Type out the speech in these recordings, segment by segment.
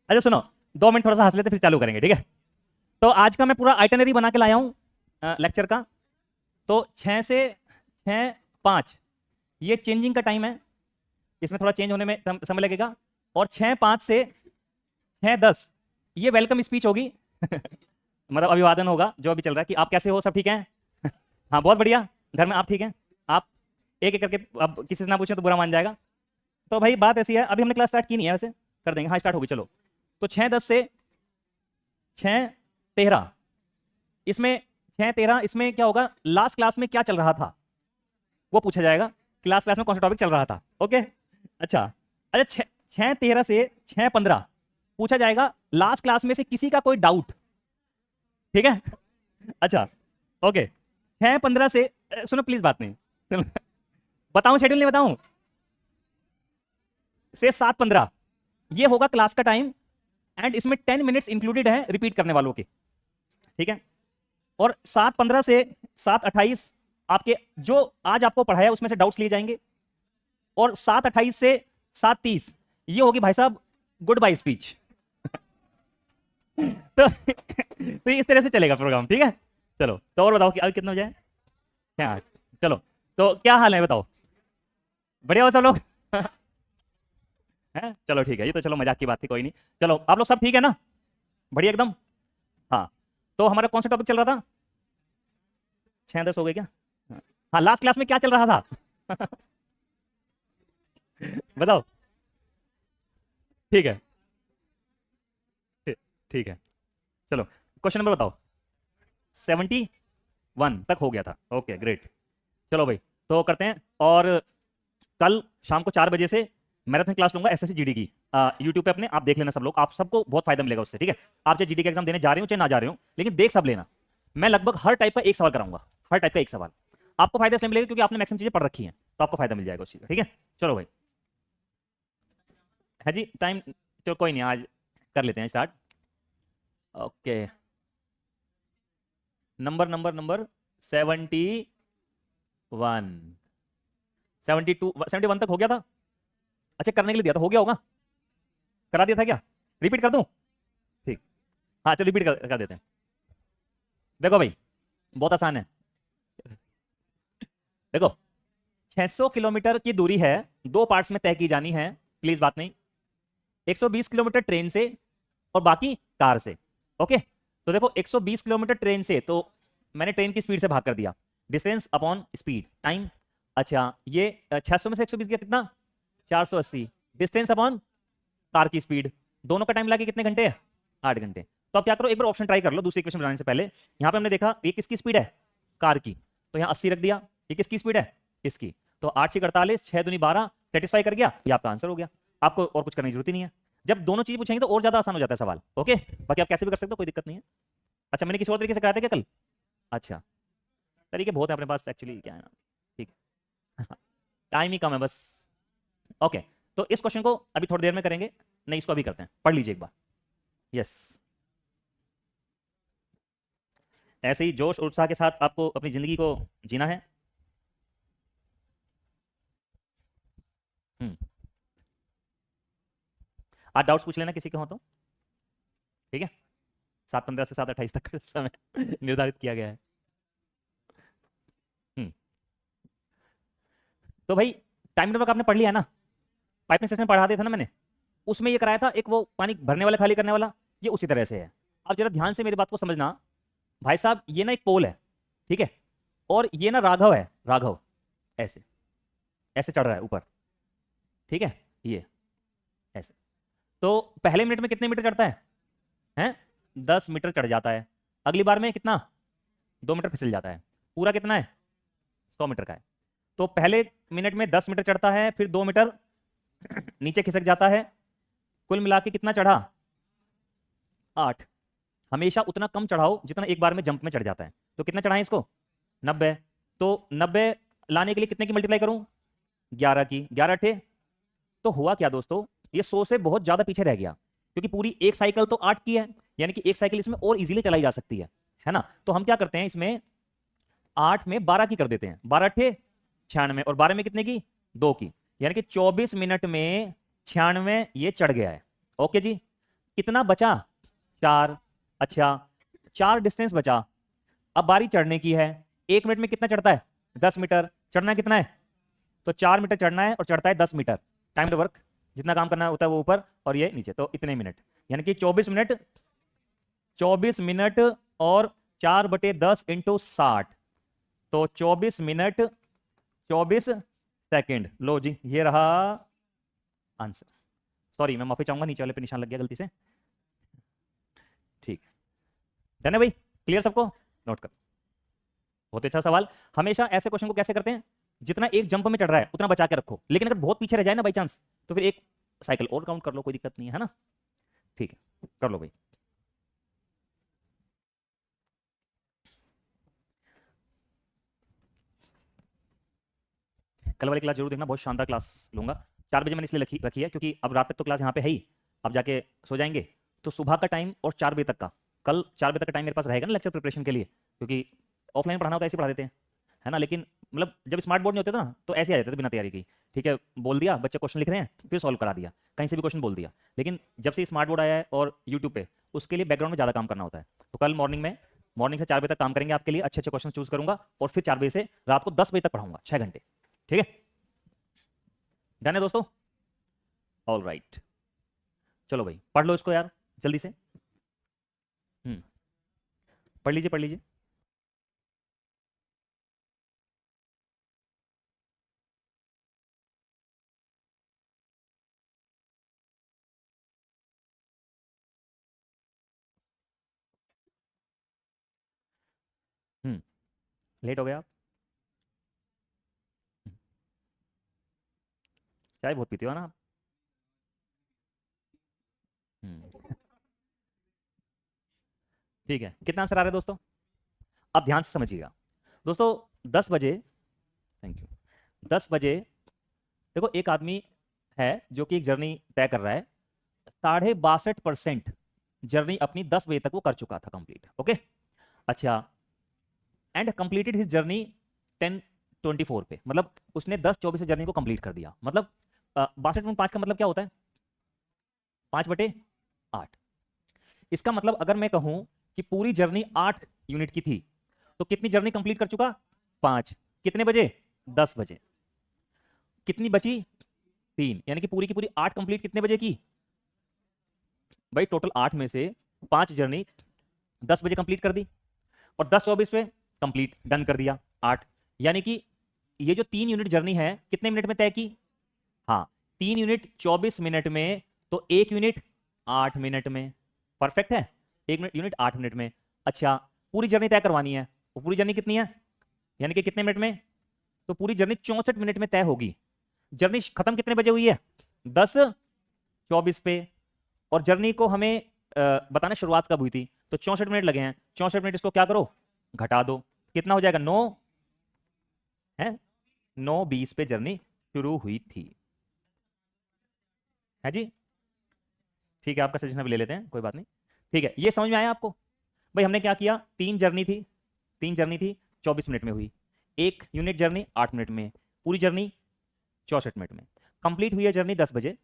अच्छा सुनो, 2 मिनट थोड़ा सा हंस लेते फिर चालू करेंगे, ठीक है। तो आज का मैं पूरा आइटनरी बना के लाया हूँ लेक्चर का। तो 6 से 6:05 ये चेंजिंग का टाइम है, इसमें थोड़ा चेंज होने में समय लगेगा। और 6:05 से 6:10 ये वेलकम स्पीच होगी मतलब अभिवादन होगा जो अभी चल रहा है कि आप कैसे हो, सब ठीक है। हाँ बहुत बढ़िया, घर में आप ठीक हैं। आप एक एक करके, अब किसी से ना पूछें तो बुरा मान जाएगा। तो भाई बात ऐसी है, अभी हमने क्लास स्टार्ट की नहीं है, वैसे कर देंगे। हाँ स्टार्ट होगी, चलो। तो 6:10 से 6:13 इसमें 6:13 इसमें क्या होगा, लास्ट क्लास में क्या चल रहा था वो पूछा जाएगा। क्लास में कौन सा टॉपिक चल रहा था, ओके। अच्छा अच्छा, 6:13 से 6:15 पूछा जाएगा लास्ट क्लास में से किसी का कोई डाउट, ठीक है। अच्छा ओके। 6:15 से सुनो प्लीज, बात नहीं सुनो, बताऊं शेड्यूल, नहीं बताऊं, से 7:15 ये होगा क्लास का टाइम। एंड इसमें 10 मिनट्स इंक्लूडेड है रिपीट करने वालों के, ठीक है। और 7:15 से 7:28 आपके जो आज आपको पढ़ाया उसमें से डाउट्स लिए जाएंगे। और 7:28 से 7:30 ये होगी भाई साहब गुड बाय स्पीच तो इस तरह से चलेगा प्रोग्राम, ठीक है। चलो तो और बताओ कि अभी कितना हो जाए, क्या। चलो तो क्या हाल है बताओ, बढ़िया हो सब लोग हैं, चलो ठीक है, ये तो चलो मजाक की बात थी, कोई नहीं। चलो आप लोग सब ठीक है ना, बढ़िया एकदम। हाँ तो हमारा कौन सा टॉपिक चल रहा था, 6:10 हो गए क्या। हाँ लास्ट क्लास में क्या चल रहा था बताओ। ठीक है, ठीक ठीक है। चलो क्वेश्चन नंबर बताओ। 71 तक हो गया था, ओके ग्रेट। चलो भाई तो करते हैं। और कल शाम को 4 बजे से मैराथन क्लास लूंगा एसएससी जीडी की, यूट्यूब पे अपने, आप देख लेना सब लोग, आप सबको बहुत फायदा मिलेगा उससे, ठीक है। आप चाहे जीडी का एग्जाम देने जा रहे हो चाहे ना जा रहे हो, लेकिन देख सब लेना। मैं लगभग हर टाइप का एक सवाल कराऊंगा, हर टाइप का एक सवाल। आपको फायदा इसलिए मिलेगा क्योंकि आपने मैक्सिमम चीजें पढ़ रखी हैं, तो आपको फायदा मिल जाएगा उस चीज का, ठीक है। चलो भाई, है जी टाइम, चलो कोई नहीं, आज कर लेते हैं start. Okay, number number number 71, 72, 71 तक हो गया था। अच्छा करने के लिए दिया था, हो गया होगा, करा दिया था क्या, रिपीट कर दूं, ठीक। हाँ चलो रिपीट कर देते हैं। देखो भाई बहुत आसान है, देखो 600 किलोमीटर की दूरी है, दो पार्ट्स में तय की जानी है, प्लीज बात नहीं। 120 किलोमीटर ट्रेन से और बाकी कार से, ओके। तो देखो 120 किलोमीटर ट्रेन से, तो मैंने ट्रेन की स्पीड से भाग कर दिया, डिस्टेंस अपॉन स्पीड टाइम। अच्छा ये 600 में से 120 गया कितना, 480, डिस्टेंस अपॉन कार की स्पीड, दोनों का टाइम लगे कितने घंटे, 8 घंटे। तो अब क्या करो, एक बार ऑप्शन ट्राई कर लो दूसरी इक्वेशन बनाने से पहले। यहाँ पे हमने देखा ये किसकी स्पीड है, कार की, तो यहाँ 80 रख दिया। ये किसकी स्पीड है, इसकी। तो 8×6 = 48, 6×2 = 12, सेटिस्फाई कर गया, ये आपका आंसर हो गया। आपको और कुछ करने की जरूरत ही नहीं है। जब दोनों चीज पूछेंगे तो और ज्यादा आसान हो जाता है सवाल, ओके। बाकी आप कैसे भी कर सकते हो, कोई दिक्कत नहीं है। अच्छा मैंने किसी और तरीके से कराया था क्या कल, अच्छा तरीके बहुत है अपने पास एक्चुअली, क्या है ना, ठीक टाइम ही कम है बस, ओके। तो इस क्वेश्चन को अभी थोड़ी देर में करेंगे, नहीं इसको अभी करते हैं, पढ़ लीजिए एक बार। यस, ऐसे ही जोश और उत्साह के साथ आपको अपनी जिंदगी को जीना है। हम्म, आज डाउट्स पूछ लेना किसी के हो तो, ठीक है। 7:15 से 7:28 तक का समय निर्धारित किया गया है। हम्म, तो भाई टाइम नेटवर्क आपने पढ़ लिया है ना, पाइपिंग सिस्टम पढ़ा दिया था ना मैंने, उसमें ये कराया था एक वो पानी भरने वाला खाली करने वाला, ये उसी तरह से है। अब जरा ध्यान से मेरी बात को समझना, भाई साहब ये ना एक पोल है, ठीक है, और ये ना राघव है, राघव ऐसे ऐसे चढ़ रहा है ऊपर, ठीक है, ये ऐसे। तो पहले मिनट में कितने मीटर चढ़ता है 10 मीटर चढ़ जाता है, अगली बार में कितना, 2 मीटर फिसल जाता है, पूरा कितना है 100 मीटर का है। तो पहले मिनट में 10 मीटर चढ़ता है, फिर 2 मीटर नीचे खिसक जाता है, कुल मिला के कितना चढ़ा 8। हमेशा उतना कम चढ़ाओ जितना एक बार में जंप में चढ़ जाता है। तो कितना चढ़ाएं इसको, 90। तो 90 लाने के लिए कितने की मल्टीप्लाई करूं, 11 की, 11 थे। तो हुआ क्या दोस्तों, ये 100 से बहुत ज्यादा पीछे रह गया, क्योंकि पूरी एक साइकिल तो 8 की है, यानी कि एक साइकिल इसमें और इजीली चलाई जा सकती है ना। तो हम क्या करते हैं इसमें 8 में 12 की कर देते हैं, 12 थे 96, और 12 में कितने की, 2 की, यानी कि 24 मिनट में 96 ये चढ़ गया है, ओके जी। कितना बचा? 4। अच्छा, 4 डिस्टेंस बचा। अब बारी चढ़ने की है। 1 मिनट में कितना चढ़ता है? 10 मीटर। चढ़ना कितना है? तो 4 मीटर चढ़ना है और चढ़ता है 10 मीटर। टाइम द वर्क, जितना काम करना होता है वो ऊपर और ये नीचे, तो इतने मिनट, यानी कि 24 मिनट। 24 मिनट और 4/10 × 60, तो 24 मिनट 24 सेकेंड। लो जी, ये रहा आंसर। सॉरी, मैं माफी चाहूंगा, नीचे वाले पे निशान लग गया गलती से। ठीक है, डन है भाई? क्लियर सबको? नोट कर। बहुत अच्छा सवाल। हमेशा ऐसे क्वेश्चन को कैसे करते हैं, जितना एक जंप में चढ़ रहा है उतना बचा के रखो, लेकिन अगर बहुत पीछे रह जाए ना बाई चांस, तो फिर एक साइकिल और काउंट कर लो, कोई दिक्कत नहीं है ना? ठीक है, कर लो भाई। कल वाली क्लास जरूर देखना, बहुत शानदार क्लास लूंगा। 4 बजे मैंने इसलिए रखी है क्योंकि अब रात तक तो क्लास यहाँ पे है ही, अब जाके सो जाएंगे। तो सुबह का टाइम और 4 बजे तक का, कल 4 बजे तक का टाइम मेरे पास रहेगा ना लेक्चर प्रिपरेशन के लिए, क्योंकि ऑफलाइन पढ़ाना होता है ऐसे पढ़ा देते हैं, है ना? लेकिन मतलब जब स्मार्ट बोर्ड नहीं होते थे ना, तो ऐसे आ जाते थे बिना तैयारी की। ठीक है, बोल दिया बच्चे क्वेश्चन लिख रहे हैं, फिर सॉल्व करा दिया, कहीं से भी क्वेश्चन बोल दिया। लेकिन जब से स्मार्ट बोर्ड आया है और यूट्यूब पे, उसके लिए बैकग्राउंड में ज़्यादा काम करना होता है। तो कल मॉर्निंग से 4 बजे तक काम करेंगे आपके लिए, अच्छे अच्छे क्वेश्चन चूज करूंगा, और फिर 4 बजे से रात को 10 बजे तक पढ़ाऊंगा, 6 घंटे। ठीक है, डन है दोस्तों? ऑल राइट, चलो भाई पढ़ लो इसको यार जल्दी से। हम्म, पढ़ लीजिए पढ़ लीजिए। हम्म, लेट हो गया आप? हम्म, चाय बहुत पीते हो ना आप? हम्म, ठीक है, कितना आंसर आ रहा है दोस्तों? अब ध्यान से समझिएगा दोस्तों। 10 बजे, थैंक यू, 10 बजे, देखो एक आदमी है जो कि एक जर्नी तय कर रहा है, 62% जर्नी अपनी 10 बजे तक वो कर चुका था कंप्लीट। ओके, अच्छा, एंड कंप्लीटेड हिज जर्नी 10:24 पे, मतलब उसने 10:24 से जर्नी को कंप्लीट कर दिया। मतलब 62 में 5 का मतलब क्या होता है? 5/8। इसका मतलब अगर मैं कहूं कि पूरी जर्नी 8 यूनिट की थी, तो कितनी जर्नी कंप्लीट कर चुका? 5। कितने बजे? 10 बजे। कितनी बची? 3, यानी कि पूरी की पूरी 8 कंप्लीट कितने बजे की? भाई टोटल 8 में से 5 जर्नी 10 बजे कंप्लीट कर दी, और 10:24 पे कंप्लीट डन कर दिया 8। यानी कि ये जो 3 यूनिट जर्नी है कितने मिनट में तय की? हाँ, 3 यूनिट 24 मिनट में, तो 1 यूनिट 8 मिनट में। परफेक्ट है, 1 यूनिट 8 मिनट में। अच्छा, पूरी जर्नी तय करवानी है, वो पूरी जर्नी कितनी है, यानी कि कितने मिनट में? तो पूरी जर्नी 64 मिनट में तय होगी। जर्नी खत्म कितने बजे हुई है? 10:24 पे। और जर्नी को हमें बताना शुरुआत कब हुई थी, तो 64 मिनट लगे हैं। 64 मिनट, इसको क्या करो, घटा दो, कितना हो जाएगा? 9 है, 9:20 पे जर्नी शुरू हुई थी, है जी? ठीक है, आपका सजेशन अभी ले लेते हैं, कोई बात नहीं। ठीक है, ये समझ में आया आपको? भाई हमने क्या किया, 3 जर्नी थी 24 मिनट में हुई, 1 यूनिट जर्नी 8 मिनट में, पूरी जर्नी 64 मिनट में। कंप्लीट हुई है जर्नी 10 बजे,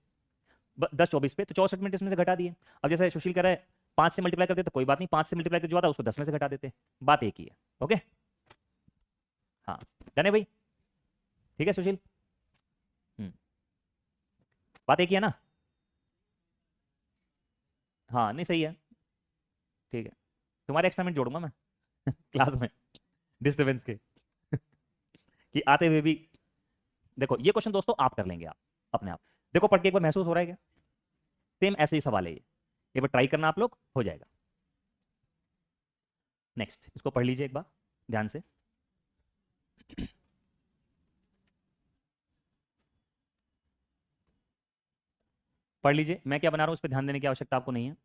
10:24 पे, तो 64 मिनट इसमें से घटा दिए। अब जैसे सुशील कह रहा है 5 से मल्टीप्लाई कर देते, तो कोई बात नहीं, 5 से मल्टीप्लाई कर जो आता है उसको 10 में से घटा देते, बात एक ही है। ओके, हाँ, डन है भाई? ठीक है सुशील? हम्म, बात एक ही है ना? हाँ, नहीं सही है, ठीक है। तुम्हारे एक्स्ट्रा मिनट जोड़ूंगा मैं क्लास में, डिस्टर्बेंस के कि आते हुए भी। देखो ये क्वेश्चन दोस्तों आप कर लेंगे, आप अपने आप देखो पढ़ के एक बार महसूस हो रहा है क्या? सेम ऐसे ही सवाल है ये, एक बार ट्राई करना आप लोग, हो जाएगा। नेक्स्ट, इसको पढ़ लीजिए एक बार ध्यान से। पढ़ लीजिए, मैं क्या बना रहा हूं उस पर ध्यान देने की आवश्यकता आपको नहीं है।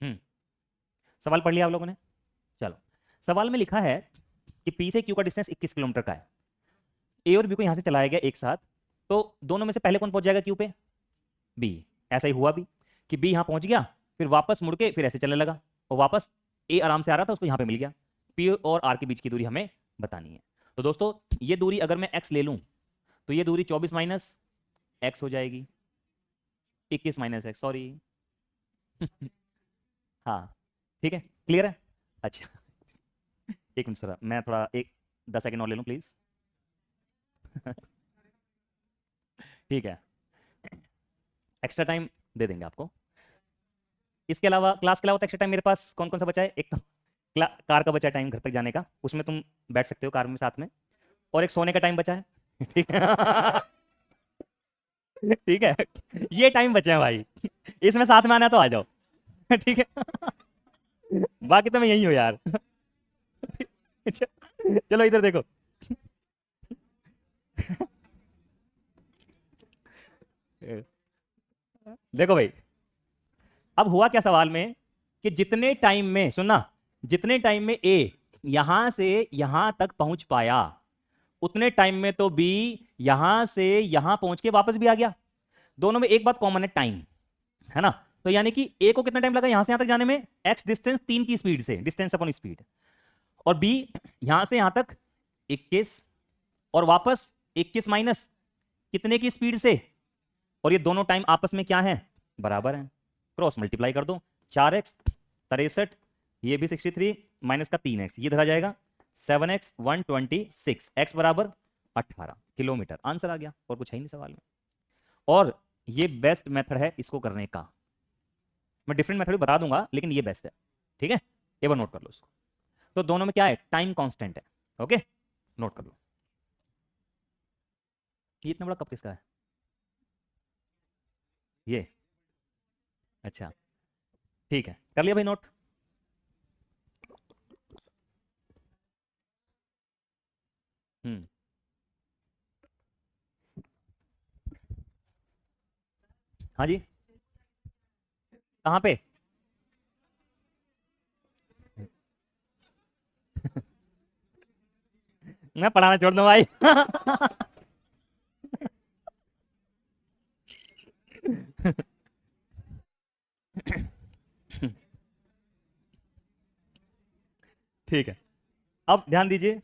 हम्म, सवाल पढ़ लिया आप लोगों ने? चलो, सवाल में लिखा है कि पी से क्यू का डिस्टेंस 21 किलोमीटर का है। ए और बी को यहां से चलाया गया एक साथ, तो दोनों में से पहले कौन पहुंच जाएगा क्यू पे? बी। ऐसा ही हुआ भी कि बी यहां पहुंच गया, फिर वापस मुड़ के फिर ऐसे चलने लगा, और वापस ए आराम से आ रहा था, उसको यहां पे मिल गया। पी और आर के बीच की दूरी हमें बतानी है। तो दोस्तों ये दूरी अगर मैं एक्स ले लूं तो ये दूरी 24 माइनस एक्स हो जाएगी, 21 माइनस एक्स, सॉरी। हाँ ठीक है, क्लियर है। अच्छा, एक मिनट सर, मैं थोड़ा एक 10 सेकंड और ले लूं प्लीज। ठीक है, एक्स्ट्रा टाइम दे देंगे आपको। इसके अलावा क्लास के अलावा तो एक्स्ट्रा टाइम मेरे पास कौन कौन सा बचा है? एक तो कार का बचा है टाइम घर तक जाने का, उसमें तुम बैठ सकते हो कार में साथ में, और एक सोने का टाइम बचा है। ठीक है। ठीक है, ये टाइम बचे हैं भाई, इसमें साथ में आना है तो आ जाओ। ठीक है, बाकी तो मैं यही हूँ यार। चलो इधर देखो। देखो भाई, अब हुआ क्या सवाल में कि जितने टाइम में, सुनना, जितने टाइम में ए यहां से यहां तक पहुंच पाया, उतने टाइम में तो बी यहां से यहां पहुंच के वापस भी आ गया। दोनों में एक बात कॉमन है, टाइम, है ना? तो यानी कि ए को कितना टाइम लगा यहां से यहां तक जाने में? एक्स डिस्टेंस 3 की स्पीड से, डिस्टेंस अपॉन स्पीड, और बी यहां से यहां तक 21, और वापस 21 माइनस कितने की स्पीड से, और ये दोनों टाइम आपस में क्या है? बराबर है। क्रॉस मल्टीप्लाई कर दो, 4x 63, ये भी 63 माइनस का 3x, ये धरा जाएगा 7x 126, x बराबर 18 किलोमीटर। आंसर आ गया, और कुछ है ही नहीं सवाल में। और ये बेस्ट मेथड है इसको करने का। मैं डिफरेंट मेथड भी बता दूंगा, लेकिन ये बेस्ट है। ठीक है, एक बार नोट कर लो इसको। तो दोनों में क्या है? टाइम कांस्टेंट है। ओके, नोट कर लो। ये इतना बड़ा कप किसका है? ये, अच्छा ठीक है, कर लिया भाई नोट। हम्म, हाँ जी, कहाँ पे? मैं पढ़ाना छोड़ दूं भाई। ठीक है, अब ध्यान दीजिए,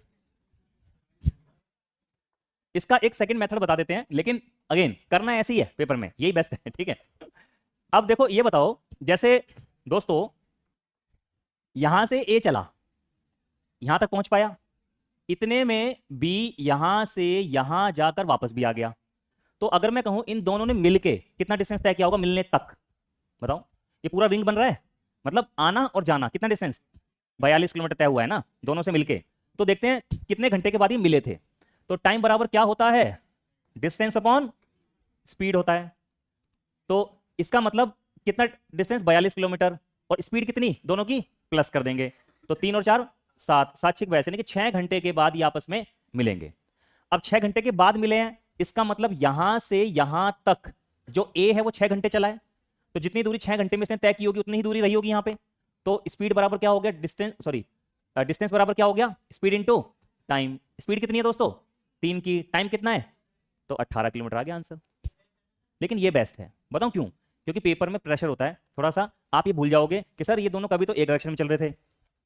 इसका एक सेकंड मेथड बता देते हैं, लेकिन अगेन करना ऐसे ही है पेपर में, यही बेस्ट है। ठीक है, अब देखो ये बताओ, जैसे दोस्तों यहां से ए चला, यहां तक पहुंच पाया, इतने में बी यहां से यहां जाकर वापस भी आ गया। तो अगर मैं कहूं इन दोनों ने मिलके कितना डिस्टेंस तय किया होगा मिलने तक, बताओ। ये पूरा रिंग बन रहा है, मतलब आना और जाना कितना डिस्टेंस? 42 किलोमीटर तय हुआ है ना दोनों से मिलके। तो देखते हैं कितने घंटे के बाद ये मिले थे। तो टाइम बराबर क्या होता है? डिस्टेंस अपॉन स्पीड होता है। तो इसका मतलब कितना डिस्टेंस? 42 किलोमीटर, और स्पीड कितनी दोनों की प्लस कर देंगे, तो 3 और 4 7, 7 6 वैसे नहीं कि 6 घंटे के बाद ये आपस में मिलेंगे। अब 6 घंटे के बाद मिले हैं, इसका मतलब यहां से यहां तक जो ए है वो 6 घंटे चला है, तो जितनी दूरी 6 घंटे में इसने तय की होगी उतनी ही दूरी रही होगी यहाँ पे। तो स्पीड बराबर क्या हो गया? डिस्टेंस, सॉरी, डिस्टेंस बराबर क्या हो गया? Speed into time. स्पीड कितनी है दोस्तों? 3 की, टाइम कितना है? तो 18 किलोमीटर आ गया आंसर। लेकिन ये बेस्ट है, बताऊं क्यों? क्योंकि पेपर में प्रेशर होता है थोड़ा सा, आप ये भूल जाओगे कि सर ये दोनों कभी तो एक डायरेक्शन में चल रहे थे,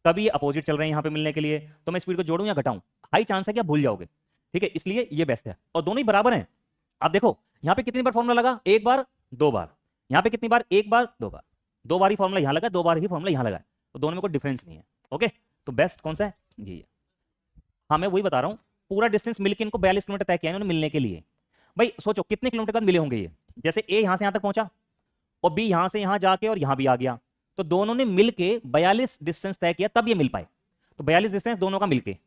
कभी ये अपोजिट चल रहे हैं यहाँ पे मिलने के लिए, तो मैं स्पीड को जोड़ूं या घटाऊं? हाई चांस है कि आप भूल जाओगे। ठीक है, इसलिए ये बेस्ट है, और दोनों ही बराबर हैं। आप देखो यहाँ पे कितनी बार फॉर्मूला लगा? एक बार, दो बार। यहाँ पे कितनी बार? एक बार, दो बार। दो बार ही फॉर्मूला यहाँ लगा, दो बार ही फॉर्मूला यहाँ लगा है, तो दोनों में कोई डिफरेंस नहीं है। ओके, तो बेस्ट कौन सा है? ये है। हाँ मैं वही बता रहा हूँ, पूरा डिस्टेंस मिलकर इनको 42 किलोमीटर तय किया है इन्होंने मिलने के लिए। भाई सोचो कितने किलोमीटर बाद मिले होंगे ये? जैसे ए यहां से यहां तक पहुंचा, और बी यहां से यहां जाके और यहां भी आ गया, तो दोनों ने मिलके 42 डिस्टेंस तय किया तब ये मिल पाए। तो 42 डिस्टेंस दोनों का मिलके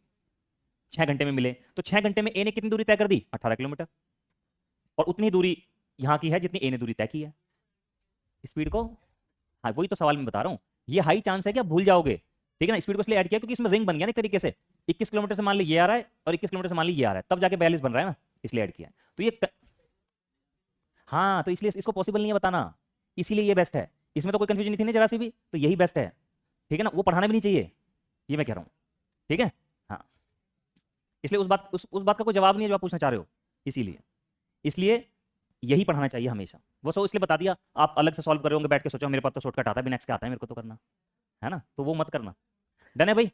6 घंटे में मिले, तो 6 घंटे में ए ने कितनी दूरी तय कर दी? 18 किलोमीटर, और उतनी दूरी यहां की है जितनी ए ने दूरी तय की है। स्पीड को, हाँ वही तो सवाल में बता रहा हूं, ये हाई चांस है कि आप भूल जाओगे। ठीक है ना, स्पीड को इसलिए ऐड किया क्योंकि इसमें रिंग बन गया ना एक तरीके से। 21 किलोमीटर से मान ली ये आ रहा है, और 21 किलोमीटर से मान ली ये आ रहा है, तब जाके 42 बन रहा है ना, इसलिए ऐड किया। तो ये हाँ, तो इसलिए इसको पॉसिबल नहीं है बताना, इसीलिए ये बेस्ट है। इसमें तो कोई कंफ्यूजन नहीं थी ना जरा सी भी, तो यही बेस्ट है। ठीक है ना, वो पढ़ाना भी नहीं चाहिए, ये मैं कह रहा हूँ, ठीक है। हाँ, इसलिए उस बात का कोई जवाब नहीं है जो आप पूछना चाह रहे हो, इसीलिए इसलिए यही पढ़ाना चाहिए हमेशा। वो सब इसलिए बता दिया, आप अलग से सॉल्व कर रहे होंगे बैठ के, सोचो मेरे पास तो शॉर्टकट आता है, बिना एक्स के आता है मेरे को तो करना, है ना, तो वो मत करना। डन है भाई?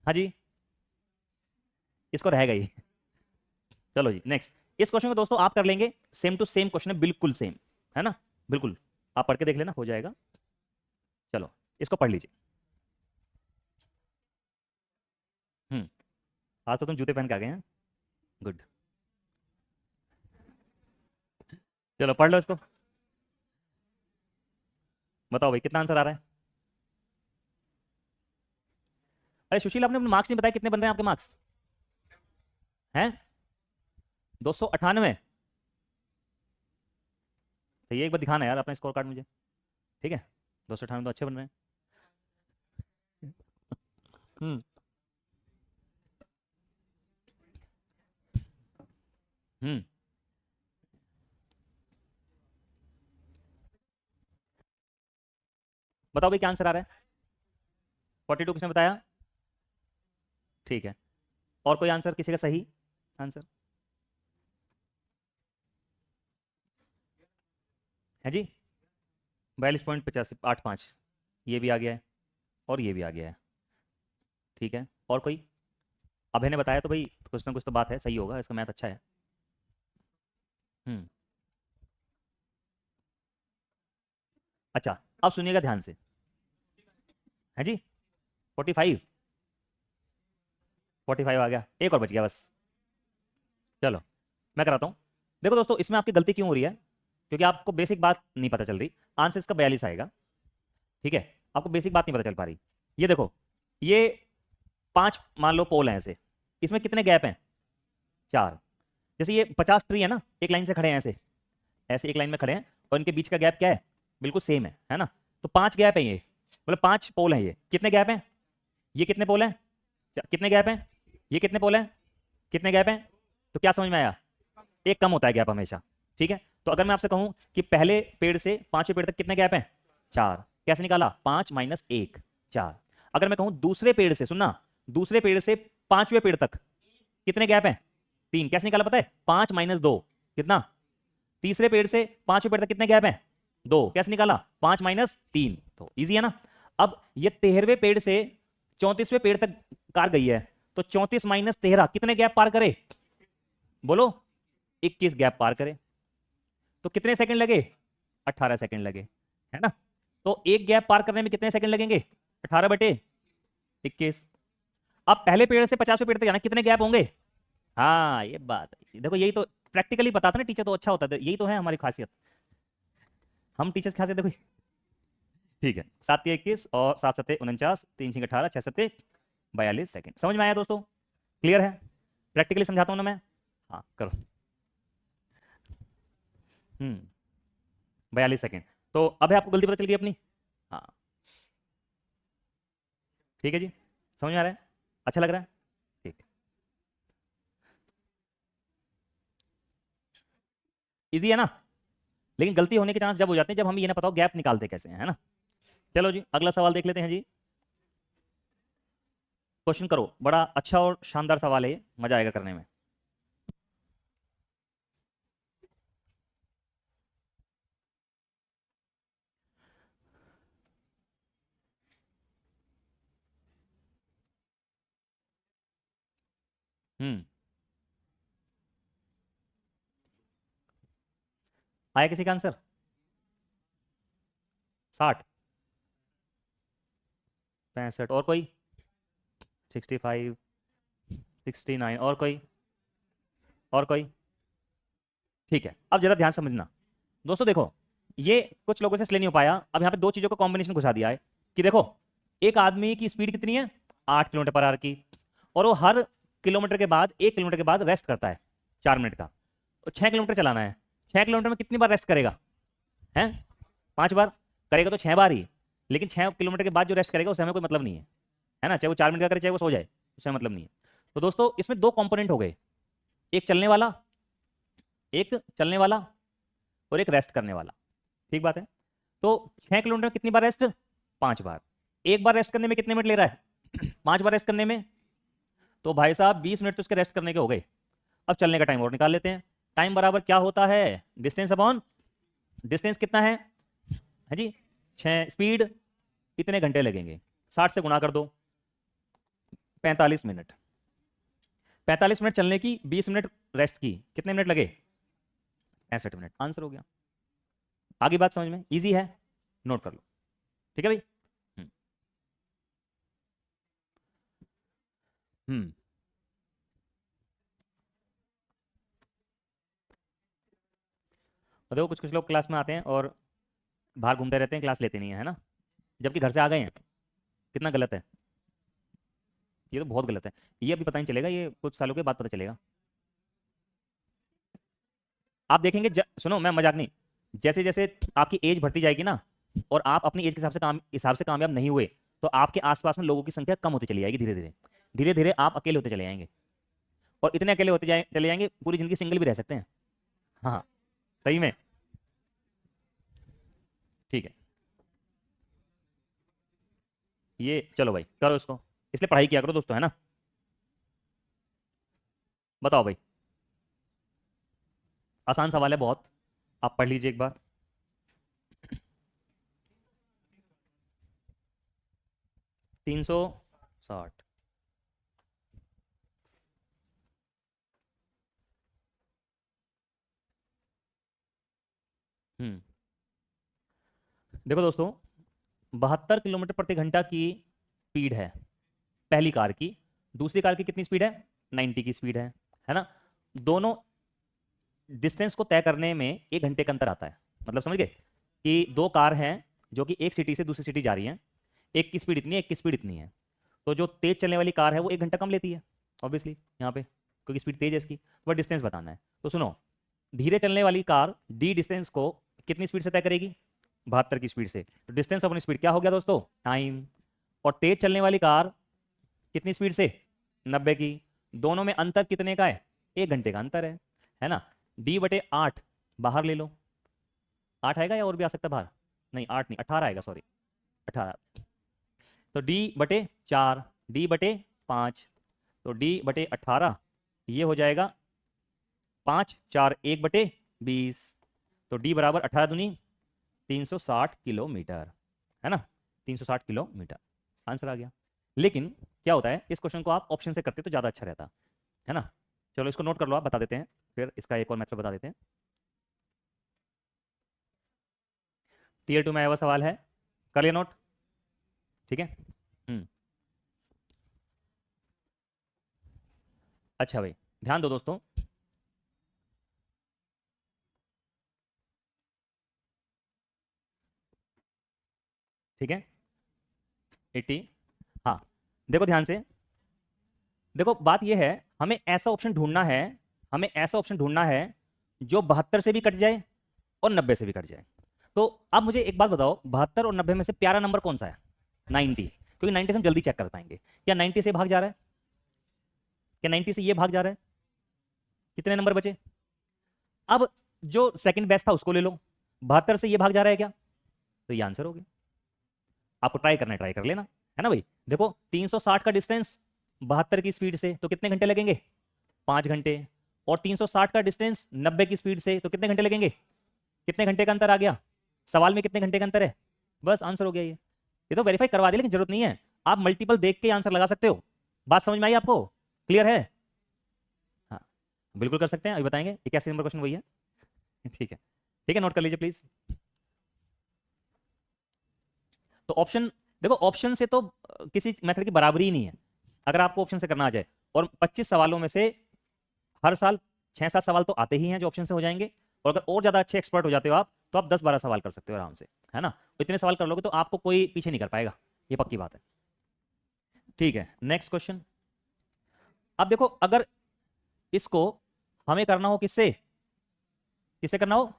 हाँ जी, इसको रहेगा ही। चलो जी नेक्स्ट। इस क्वेश्चन को दोस्तों आप कर लेंगे, सेम टू सेम क्वेश्चन है, बिल्कुल सेम, है ना, बिल्कुल। आप पढ़ के देख लेना, हो जाएगा। चलो इसको पढ़ लीजिए। आज तो तुम जूते पहन के आ गए हैं, गुड। चलो पढ़ लो इसको। बताओ भाई कितना आंसर आ रहा है। अरे सुशील, आपने अपने मार्क्स नहीं बताया, कितने बन रहे हैं आपके मार्क्स? हैं? 298? सही है, एक बार दिखाना यार अपना स्कोर कार्ड मुझे, ठीक है। 298 तो अच्छे बन रहे हैं। हम्म हम्म बताओ भाई क्या आंसर आ रहा है? 42 किसने बताया? ठीक है, और कोई आंसर किसी का सही आंसर है जी? 42.85 ये भी आ गया है, और ये भी आ गया है, ठीक है। और कोई? अभय ने बताया तो भाई कुछ ना कुछ तो बात है, सही होगा, इसका मैथ अच्छा है। हम्म अच्छा, अब सुनिएगा ध्यान से, है जी। 45? 45 आ गया, एक और बच गया बस। चलो मैं कराता हूँ। देखो दोस्तों, इसमें आपकी गलती क्यों हो रही है, क्योंकि आपको बेसिक बात नहीं पता चल रही। आंसर इसका 42 आएगा, ठीक है। आपको बेसिक बात नहीं पता चल पा रही। ये देखो, ये 5 मान लो पोल हैं ऐसे, इसमें कितने गैप हैं? 4। जैसे ये 50 ट्री है ना, एक लाइन से खड़े हैं ऐसे, ऐसे एक लाइन में खड़े हैं, और इनके बीच का गैप क्या है? बिल्कुल सेम है ना। तो 5 गैप है ये, मतलब 5 पोल हैं। ये कितने गैप हैं? ये कितने पोल हैं? कितने गैप हैं? ये कितने पोल हैं? कितने गैप हैं? तो क्या समझ में आया? एक कम होता है गैप हमेशा, ठीक है। तो अगर मैं आपसे कहूं कि पहले पेड़ से 5वें पेड़ तक कितने गैप हैं? 4। कैसे निकाला? 5 माइनस 1, 4। अगर मैं कहूं दूसरे पेड़ से, सुनना, दूसरे पेड़ से 5वें पेड़ तक कितने गैप हैं? 3। कैसे निकाला पता है? 5 माइनस 2, कितना? तीसरे पेड़ से 5वें पेड़ तक कितने गैप हैं? 2। कैसे निकाला? 5 माइनस 3। तो इजी है ना। अब ये 13वें पेड़ से 34वें पेड़ तक कार गई है, तो 34 माइनस 13 कितने गैप पार करे? बोलो। 21 गैप पार करे। तो कितने सेकंड लगे? 18 सेकंड लगे, है ना। तो एक गैप पार करने में कितने सेकंड लगेंगे? 18/21। अब पहले पेड़ से 50वें पेड़ तक जाना, कितने गैप होंगे? हाँ ये बात है। देखो यही तो प्रैक्टिकली बताता ना टीचर, तो अच्छा होता है, यही तो है हमारी खासियत, हम टीचर्स की खासियत देखो। ठीक है, 7×3 = 21 और 7×7 = 49, 3×6 = 18, 6×7 = 42 सेकंड। समझ में आया दोस्तों? क्लियर है? प्रैक्टिकली समझाता हूं ना मैं। हाँ करो। 42 सेकंड। तो अब है आपको गलती पता चल गई अपनी। हाँ ठीक है जी, समझ में आ रहा है? अच्छा लग रहा है? ठीक। इजी है ना। लेकिन गलती होने के चांस जब हो जाते हैं जब हम ये ना पता हो गैप निकालते कैसे हैं, है ना। चलो जी अगला सवाल देख लेते हैं जी। क्वेश्चन करो, बड़ा अच्छा और शानदार सवाल है ये, मजा आएगा करने में। हम्म आया किसी का आंसर? 60, 65, और कोई? 65, 69, और कोई? और कोई? ठीक है, अब जरा ध्यान समझना दोस्तों। देखो, ये कुछ लोगों से इसलिए नहीं हो पाया, अब यहाँ पे दो चीजों का कॉम्बिनेशन घुसा दिया है कि देखो, एक आदमी की स्पीड कितनी है? 8 किलोमीटर पर आवर की, और वो हर किलोमीटर के बाद 1 किलोमीटर के बाद रेस्ट करता है 4 मिनट का। तो 6 किलोमीटर चलाना है, 6 किलोमीटर में कितनी बार रेस्ट करेगा? है 5 बार करेगा, तो 6 बार ही। लेकिन 6 किलोमीटर के बाद जो रेस्ट करेगा उससे हमें कोई मतलब नहीं है ना। चाहे वो 4 मिनट का करे, चाहे वो सो जाए, उससे मतलब नहीं है। तो दोस्तों इसमें दो कंपोनेंट हो गए, एक चलने वाला, एक चलने वाला, और एक रेस्ट करने वाला। ठीक बात है। तो 6 किलोमीटर में कितनी बार रेस्ट? 5 बार। एक बार रेस्ट करने में कितने मिनट ले रहा है? 5 बार रेस्ट करने में, तो भाई साहब 20 मिनट तो उसके रेस्ट करने के हो गए। अब चलने का टाइम और निकाल लेते हैं। टाइम बराबर क्या होता है, डिस्टेंस अपॉन डिस्टेंस कितना है जी 6, स्पीड इतने घंटे लगेंगे, 60 से गुणा कर दो, 45 मिनट। 45 मिनट चलने की, 20 मिनट रेस्ट की, कितने मिनट लगे, 65 मिनट। आंसर हो गया। आगे बात समझ में इजी है, नोट कर लो। ठीक है भाई। हम्म हम्म और देखो कुछ कुछ लोग क्लास में आते हैं और बाहर घूमते रहते हैं, क्लास लेते नहीं है ना, जबकि घर से आ गए हैं। कितना गलत है, ये तो बहुत गलत है। ये अभी पता नहीं चलेगा, ये कुछ सालों के बाद पता चलेगा। आप देखेंगे सुनो मैं मजाक नहीं, जैसे जैसे आपकी एज बढ़ती जाएगी ना, और आप अपनी एज के हिसाब से कामयाब नहीं हुए, तो आपके आसपास में लोगों की संख्या कम होती चली जाएगी धीरे धीरे। धीरे धीरे आप अकेले होते चले जाएंगे, और इतने अकेले होते चले जाएंगे, पूरी जिंदगी सिंगल भी रह सकते हैं। हाँ हाँ, सही में। ठीक है, ये चलो भाई करो इसको, इसलिए पढ़ाई किया करो दोस्तों, है ना। बताओ भाई, आसान सवाल है बहुत, आप पढ़ लीजिए एक बार। 360। हम्म देखो दोस्तों, 72 किलोमीटर प्रति घंटा की स्पीड है पहली कार की, दूसरी कार की कितनी स्पीड है, 90 की स्पीड है ना। दोनों डिस्टेंस को तय करने में 1 घंटे का अंतर आता है। मतलब समझ गए कि दो कार हैं जो कि एक सिटी से दूसरी सिटी जा रही हैं, एक की स्पीड इतनी है, एक की स्पीड इतनी है, तो जो तेज चलने वाली कार है वो 1 घंटा कम लेती है ऑब्वियसली यहाँ पे, क्योंकि स्पीड तेज है इसकी, वह डिस्टेंस बताना है। तो सुनो, धीरे चलने वाली कार डी डिस्टेंस को कितनी स्पीड से तय करेगी, 72 की स्पीड से। तो डिस्टेंस अपनी स्पीड क्या हो गया दोस्तों, टाइम। और तेज चलने वाली कार कितनी स्पीड से, 90 की। दोनों में अंतर कितने का है, 1 घंटे का अंतर है ना। D/8 बाहर ले लो, 8 आएगा या और भी आ सकता है बाहर, नहीं 8 नहीं 18 आएगा, सॉरी 18। तो D/4, D/5, तो D/18 ये हो जाएगा 5 4 1/20, तो D बराबर 18 दूनी 360 किलोमीटर, है ना, 360 किलोमीटर आंसर आ गया। लेकिन क्या होता है, इस क्वेश्चन को आप ऑप्शन से करते तो ज़्यादा अच्छा रहता, है ना। चलो इसको नोट कर लो, आप बता देते हैं, फिर इसका एक और मेथड बता देते हैं। Tier 2 में आया हुआ सवाल है, कर लिया नोट, ठीक है। अच्छा भाई, ध्यान दो दोस्तों, ठीक है। 80, हाँ देखो ध्यान से, देखो बात ये है, हमें ऐसा ऑप्शन ढूंढना है, हमें ऐसा ऑप्शन ढूंढना है जो 72 से भी कट जाए और 90 से भी कट जाए। तो अब मुझे एक बात बताओ, 72 और 90 में से प्यारा नंबर कौन सा है, 90, क्योंकि 90 से हम जल्दी चेक कर पाएंगे। क्या 90 से भाग जा रहा है, क्या 90 से ये भाग जा रहा है, कितने नंबर बचे। अब जो सेकंड बेस्ट था उसको ले लो, 72 से ये भाग जा रहा है क्या, तो ये आंसर हो गया। आपको ट्राई करना है, ट्राई कर लेना, है ना भाई। देखो 360 का डिस्टेंस 72 की स्पीड से, तो कितने घंटे लगेंगे, 5 घंटे। और 360 का डिस्टेंस 90 की स्पीड से, तो कितने घंटे लगेंगे, कितने घंटे का अंतर आ गया, सवाल में कितने घंटे का अंतर है, बस आंसर हो गया। ये तो वेरीफाई करवा दे, लेकिन जरूरत नहीं है, आप मल्टीपल देख के आंसर लगा सकते हो। बात समझ में आई आपको, क्लियर है। हाँ बिल्कुल कर सकते हैं, अभी बताएंगे। 81 नंबर क्वेश्चन वही है, ठीक है, ठीक है, नोट कर लीजिए प्लीज। तो ऑप्शन देखो, ऑप्शन से तो किसी मेथड की बराबरी ही नहीं है। अगर आपको ऑप्शन से करना आ जाए, और 25 सवालों में से हर साल 6-7 सवाल तो आते ही हैं जो ऑप्शन से हो जाएंगे, और अगर और ज्यादा अच्छे एक्सपर्ट हो जाते हो आप, तो आप 10-12 सवाल कर सकते हो आराम से, है ना। इतने सवाल कर लोगे तो आपको कोई पीछे नहीं कर पाएगा, ये पक्की बात है। ठीक है, नेक्स्ट क्वेश्चन। अब देखो, अगर इसको हमें करना हो किससे, किससे करना हो,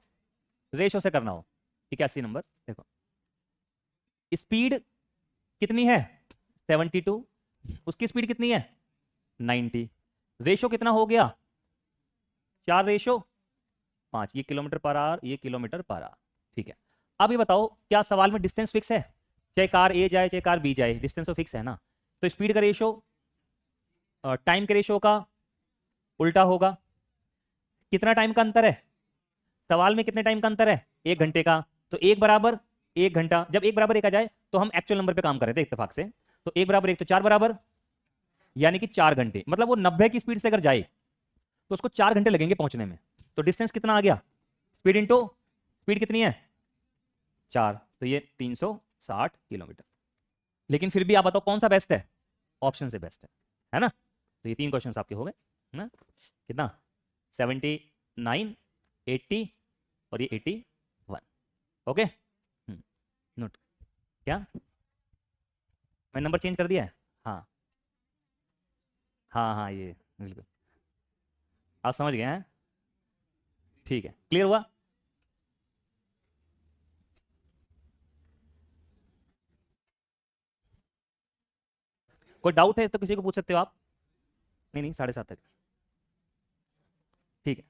रेशो से करना हो। 81 नंबर, देखो स्पीड कितनी है, 72, उसकी स्पीड कितनी है, 90, रेशो कितना हो गया, 4:5, ये किलोमीटर पर आवर, ये किलोमीटर पर आवर, ठीक है। अब ये बताओ, क्या सवाल में डिस्टेंस फिक्स है, चाहे कार ए जाए चाहे कार बी जाए, डिस्टेंस तो फिक्स है ना। तो स्पीड का रेशियो टाइम के रेशियो का उल्टा होगा। कितना टाइम का अंतर है सवाल में, कितने टाइम का अंतर है? 1 घंटे का। तो 1 = 1 घंटा। जब 1 = 1 आ जाए तो हम एक्चुअल नंबर पे काम कर रहे थे इत्तेफाक से। तो 1 = 1 तो 4 बराबर, यानी कि 4 घंटे। मतलब वो 90 की स्पीड से अगर जाए तो उसको 4 घंटे लगेंगे पहुंचने में। तो डिस्टेंस कितना आ गया? स्पीड इंटू स्पीड कितनी है? 4, तो ये 360 किलोमीटर। लेकिन फिर भी आप बताओ कौन सा बेस्ट है? ऑप्शन से बेस्ट है ना? तो ये 3 क्वेश्चन आपके हो गए ना? कितना? 79, 80 और ये 81। Okay, note. क्या मैं नंबर चेंज कर दिया है? हाँ हाँ हाँ, ये बिल्कुल आप समझ गए हैं। ठीक है, क्लियर हुआ? कोई डाउट है तो किसी को पूछ सकते हो आप। नहीं नहीं, 7:30 तक। ठीक है,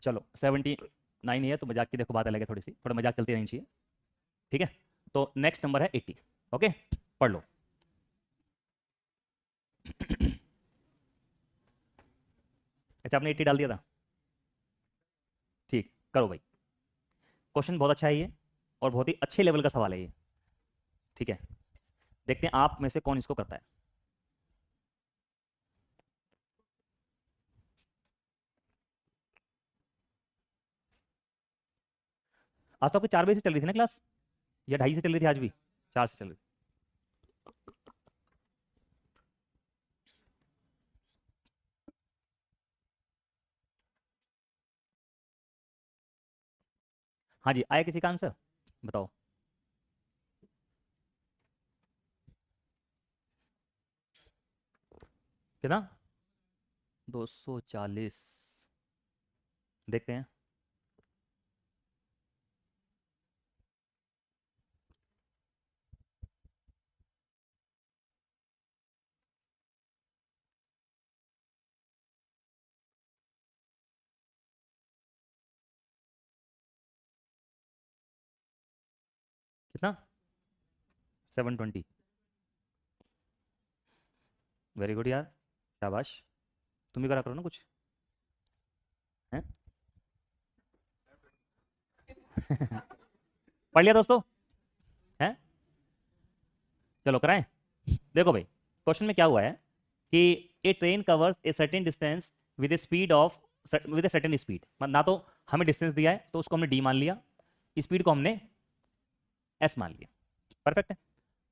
चलो 79 ही है तो मजाक की देखो बात अलग है, थोड़ी सी थोड़ा मजाक चलती रहनी चाहिए। ठीक है, तो नेक्स्ट नंबर है 80। ओके, पढ़ लो। अच्छा, आपने 80 डाल दिया था? ठीक, करो भाई। क्वेश्चन बहुत अच्छा है ये, और बहुत ही अच्छे लेवल का सवाल है ये। ठीक है, देखते हैं आप में से कौन इसको करता है। आज तो आपकी 4 बजे से चल रही थी ना क्लास, या 2:30 से चल रही थी आज भी? 4 से चल रही थी। हाँ जी, आया किसी का आंसर? बताओ। कितना? 240। देखते हैं। कितना? 720। वेरी गुड यार, शाबाश। तुम भी करा करो ना कुछ, हैं? पढ़ लिया दोस्तों? हैं? चलो कराएं। देखो भाई, क्वेश्चन में क्या हुआ है कि a train covers a certain distance with a speed of with a certain speed. ना तो हमें डिस्टेंस दिया है तो उसको हमने डी मान लिया, स्पीड को हमने एस मान लिया। परफेक्ट है।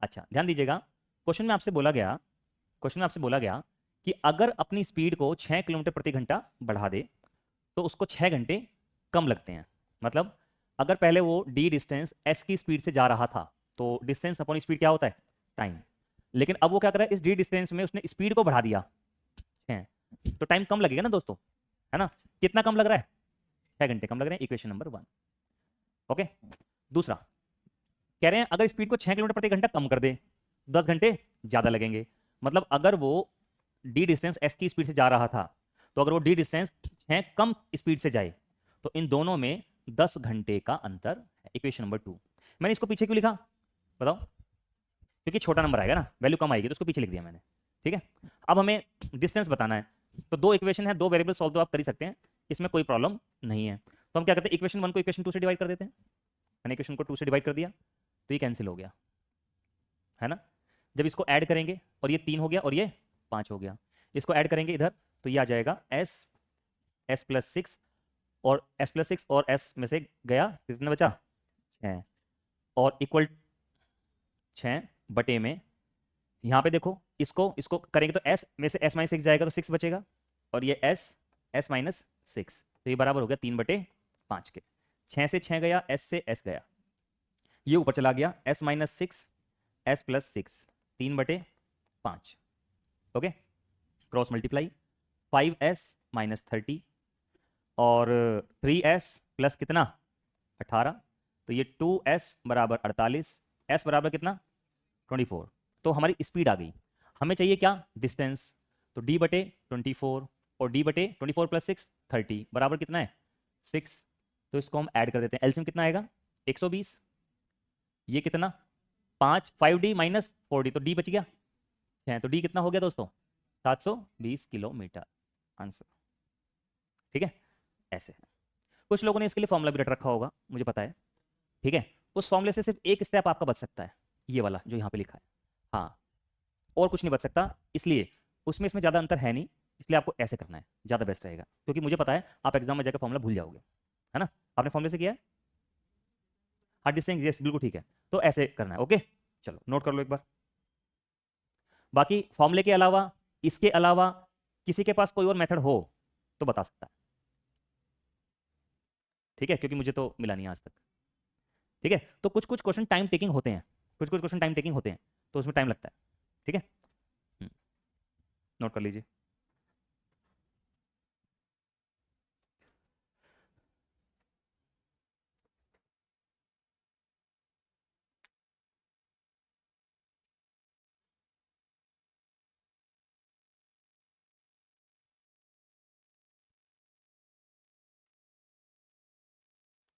अच्छा, ध्यान दीजिएगा। क्वेश्चन में आपसे बोला गया क्वेश्चन में आपसे बोला गया कि अगर अपनी स्पीड को 6 किलोमीटर प्रति घंटा बढ़ा दे तो उसको 6 घंटे कम लगते हैं। मतलब अगर पहले वो डी डिस्टेंस एस की स्पीड से जा रहा था तो डिस्टेंस अपॉन स्पीड क्या होता है? टाइम। लेकिन अब वो क्या कर रहा है, इस डी डिस्टेंस में उसने स्पीड को बढ़ा दिया 6, तो टाइम कम लगेगा ना दोस्तों, है ना? कितना कम लग रहा है? 6 घंटे कम लग रहे हैं। Equation number 1। ओके, दूसरा कह रहे हैं अगर स्पीड को 6 किलोमीटर प्रति घंटा कम कर दे 10 घंटे ज्यादा लगेंगे। मतलब अगर वो डी डिस्टेंस एस की स्पीड से जा रहा था, तो अगर वो डी डिस्टेंस 6 कम स्पीड से जाए तो इन दोनों में 10 घंटे का अंतर है। Equation number 2। मैंने इसको पीछे क्यों लिखा बताओ? क्योंकि छोटा नंबर आएगा ना, वैल्यू कम आएगी, तो उसको पीछे लिख दिया मैंने। ठीक है, अब हमें डिस्टेंस बताना है। तो 2 इक्वेशन है, 2 वेरिएबल सॉल्व तो आप कर ही सकते हैं, इसमें कोई प्रॉब्लम नहीं है। तो हम क्या करते हैं, इक्वेशन 1 को इक्वेशन 2 से डिवाइड कर देते हैं। मैंने इक्वेशन को 2 से डिवाइड कर दिया तो ये कैंसिल हो गया, है ना? जब इसको ऐड करेंगे और ये 3 हो गया और ये 5 हो गया, इसको ऐड करेंगे इधर तो ये आ जाएगा एस, S+6, और S+6 और S में से गया कितना बचा? 6, और इक्वल 6 बटे में, यहाँ पे देखो इसको इसको करेंगे तो S में से S-6 जाएगा तो 6 बचेगा, और ये S-6, तो ये बराबर हो गया 3/5 के। 6 से 6 गया, S से S गया, ये ऊपर चला गया S-6 S+6, 3/5। Okay, cross multiply 5S-30 और 3S प्लस कितना? 18, तो ये 2S बराबर 48, S बराबर कितना? 24। तो हमारी स्पीड आ गई। हमें चाहिए क्या? डिस्टेंस। तो D/24, और D/24 + 6 30 बराबर कितना है? 6। तो इसको हम ऐड कर देते हैं, एलसीएम कितना आएगा? 120। ये कितना? 5d माइनस 4d, तो d बच गया 6, तो d कितना हो गया दोस्तों? 720 किलोमीटर आंसर। ठीक है, ऐसे है। कुछ लोगों ने इसके लिए फॉर्मूला भी रट रखा होगा, मुझे पता है। ठीक है, उस फॉर्मूले से सिर्फ एक स्टेप आपका बच सकता है, ये वाला जो यहाँ पे लिखा है। हाँ, और कुछ नहीं बच सकता, इसलिए उसमें इसमें ज़्यादा अंतर है नहीं, इसलिए आपको ऐसे करना है, ज़्यादा बेस्ट रहेगा, क्योंकि मुझे पता है आप एग्जाम में जाकर फॉर्मूला भूल जाओगे, है ना? आपने फॉर्मूले से किया है? हार्ड डिस्टिंग, यस बिल्कुल ठीक है, तो ऐसे करना है। ओके, चलो नोट कर लो एक बार। बाकी फॉर्मूले के अलावा, इसके अलावा किसी के पास कोई और मेथड हो तो बता सकता है। ठीक है, क्योंकि मुझे तो मिला नहीं आज तक। ठीक है, तो कुछ कुछ क्वेश्चन टाइम टेकिंग होते हैं, कुछ कुछ क्वेश्चन टाइम टेकिंग होते हैं, तो उसमें टाइम लगता है। ठीक है, नोट कर लीजिए।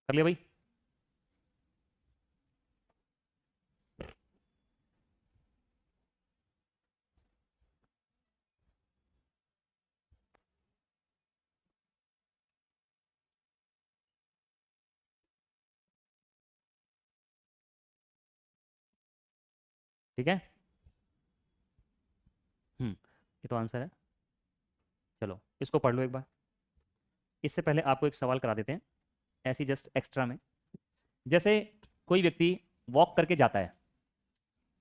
कर लिया भाई? ठीक है, ये तो आंसर है। चलो इसको पढ़ लो एक बार। इससे पहले आपको एक सवाल करा देते हैं, ऐसी जस्ट एक्स्ट्रा में। जैसे कोई व्यक्ति वॉक करके जाता है,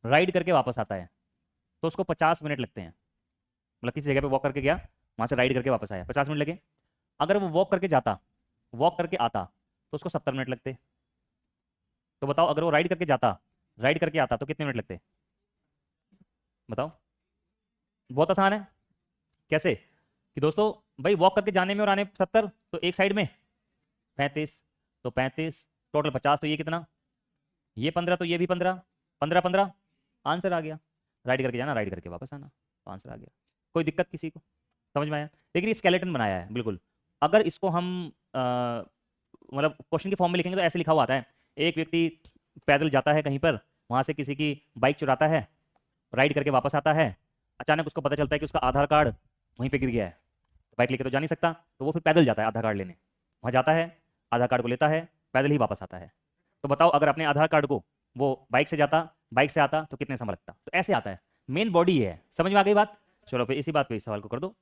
राइड करके वापस आता है, तो उसको 50 मिनट लगते हैं। मतलब किसी जगह पे वॉक करके गया, वहां से राइड करके वापस आया, 50 मिनट लगे। अगर वो वॉक करके जाता, वॉक करके आता, तो उसको 70 मिनट लगते। तो बताओ, अगर वो राइड करके जाता, राइड करके आता, तो कितने मिनट लगते? बताओ। बहुत आसान है। कैसे? कि दोस्तों, भाई वॉक करके जाने में और आने में 70, तो एक साइड में 35, तो 35 टोटल 50, तो ये कितना? ये 15, तो ये भी 15, 15 15, आंसर आ गया। राइड करके जाना, राइड करके वापस आना, तो आंसर आ गया। कोई दिक्कत किसी को? समझ में आया? लेकिन ये स्केलेटन बनाया है बिल्कुल। अगर इसको हम मतलब क्वेश्चन के फॉर्म में लिखेंगे तो ऐसे लिखा हुआ आता है, एक व्यक्ति पैदल जाता है कहीं पर, वहां से किसी की बाइक चुराता है, राइड करके वापस आता है, अचानक उसको पता चलता है कि उसका आधार कार्ड वहीं पे गिर गया है। बाइक लेके तो जा नहीं सकता, तो वो फिर पैदल जाता है आधार कार्ड लेने, वहां जाता है, आधार कार्ड को लेता है, पैदल ही वापस आता है। तो बताओ, अगर अपने आधार कार्ड को वो बाइक से जाता, बाइक से आता, तो कितने समय लगता? तो ऐसे आता है, मेन बॉडी ये है। समझ में आ गई बात? चलो फिर इसी बात पे इस सवाल को कर दो।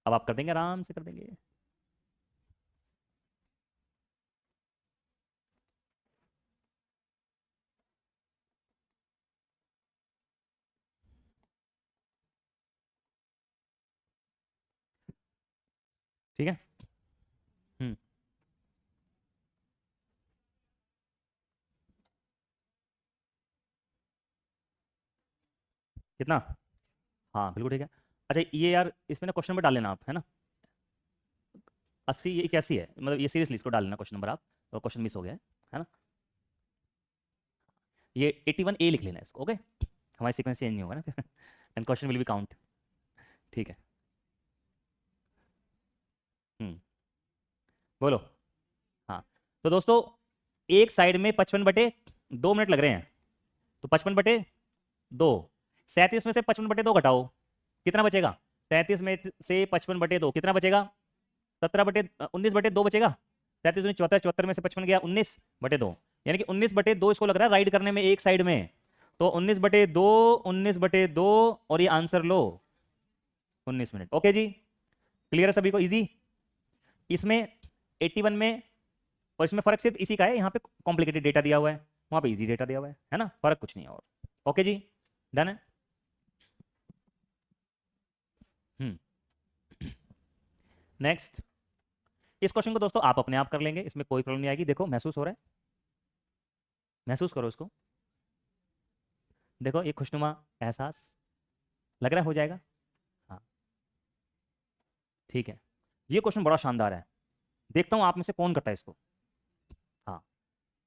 अब आप कर देंगे, आराम से कर देंगे। ठीक है। हम्म। कितना? हाँ बिल्कुल ठीक है। अच्छा ये यार, इसमें ना क्वेश्चन नंबर डाल लेना आप, है ना? 80, ये 81 है, मतलब ये सीरियसली इसको डाल लेना क्वेश्चन नंबर आप, और क्वेश्चन मिस हो गया है ना? ये 81A लिख लेना इसको, ओके? हमारी सीक्वेंस चेंज नहीं होगा ना फिर, and question will be count. ठीक है। हम्म। बोलो। हाँ, तो दोस्तों, एक साइड में 55/2 मिनट लग रहे हैं, तो 55/2, 37 में से 55/2 घटाओ, कितना बचेगा? 37 में से 55/2 कितना बचेगा? 19/2 बचेगा। 37 74, 74 में से 55 गया, 19/2, यानी कि 19/2 इसको लग रहा है राइड करने में एक साइड में। तो 19/2, 19/2, और ये आंसर लो 19 मिनट। ओके जी, क्लियर है सभी को? इजी। इसमें 81 में और इसमें फर्क सिर्फ इसी का है, यहाँ पे कॉम्प्लिकेटेड डेटा दिया हुआ है, वहां पे इजी डेटा दिया हुआ है ना? फर्क कुछ नहीं है और। ओके जी, डन है। हम्म। नेक्स्ट। इस क्वेश्चन को दोस्तों आप अपने आप कर लेंगे, इसमें कोई प्रॉब्लम नहीं आएगी। देखो महसूस हो रहा है? महसूस करो इसको। देखो ये खुशनुमा एहसास लग रहा है, हो जाएगा। हाँ ठीक है, ये क्वेश्चन बड़ा शानदार है। देखता हूँ आप में से कौन करता है इसको। हाँ,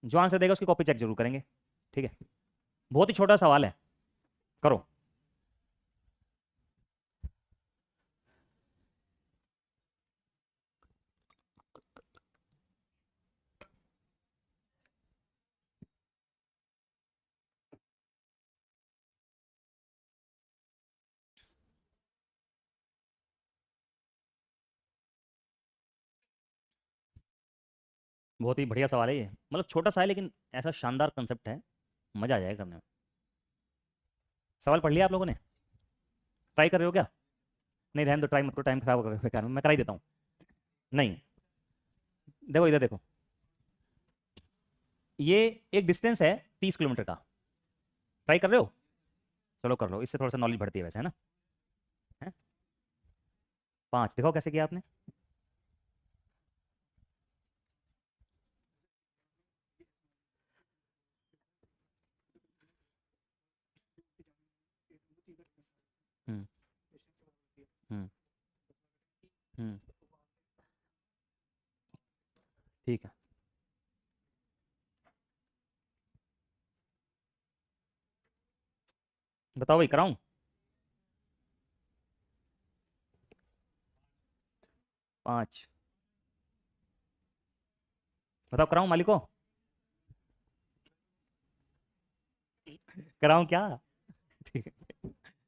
जो आंसर देगा उसकी कॉपी चेक जरूर करेंगे। ठीक है, बहुत ही छोटा सवाल है, करो। बहुत ही बढ़िया सवाल है ये, मतलब छोटा सा है लेकिन ऐसा शानदार कंसेप्ट है, मजा आ जाएगा करने में। सवाल पढ़ लिया आप लोगों ने? ट्राई कर रहे हो क्या? नहीं रहने दो, ट्राई मत करो, टाइम खराब करो बेकार में, मैं कराई देता हूँ। नहीं, देखो इधर देखो, ये एक डिस्टेंस है 30 किलोमीटर का, ट्राई कर रहे हो? चलो कर लो, इससे थोड़ा सा नॉलेज बढ़ती है वैसे, है ना? है? 5 देखो कैसे किया आपने। हम्म। हम्म। हम्म। ठीक है, बताओ भाई, कराऊं? पाँच, बताओ कराऊं मालिको? कराऊं क्या? ठीक है,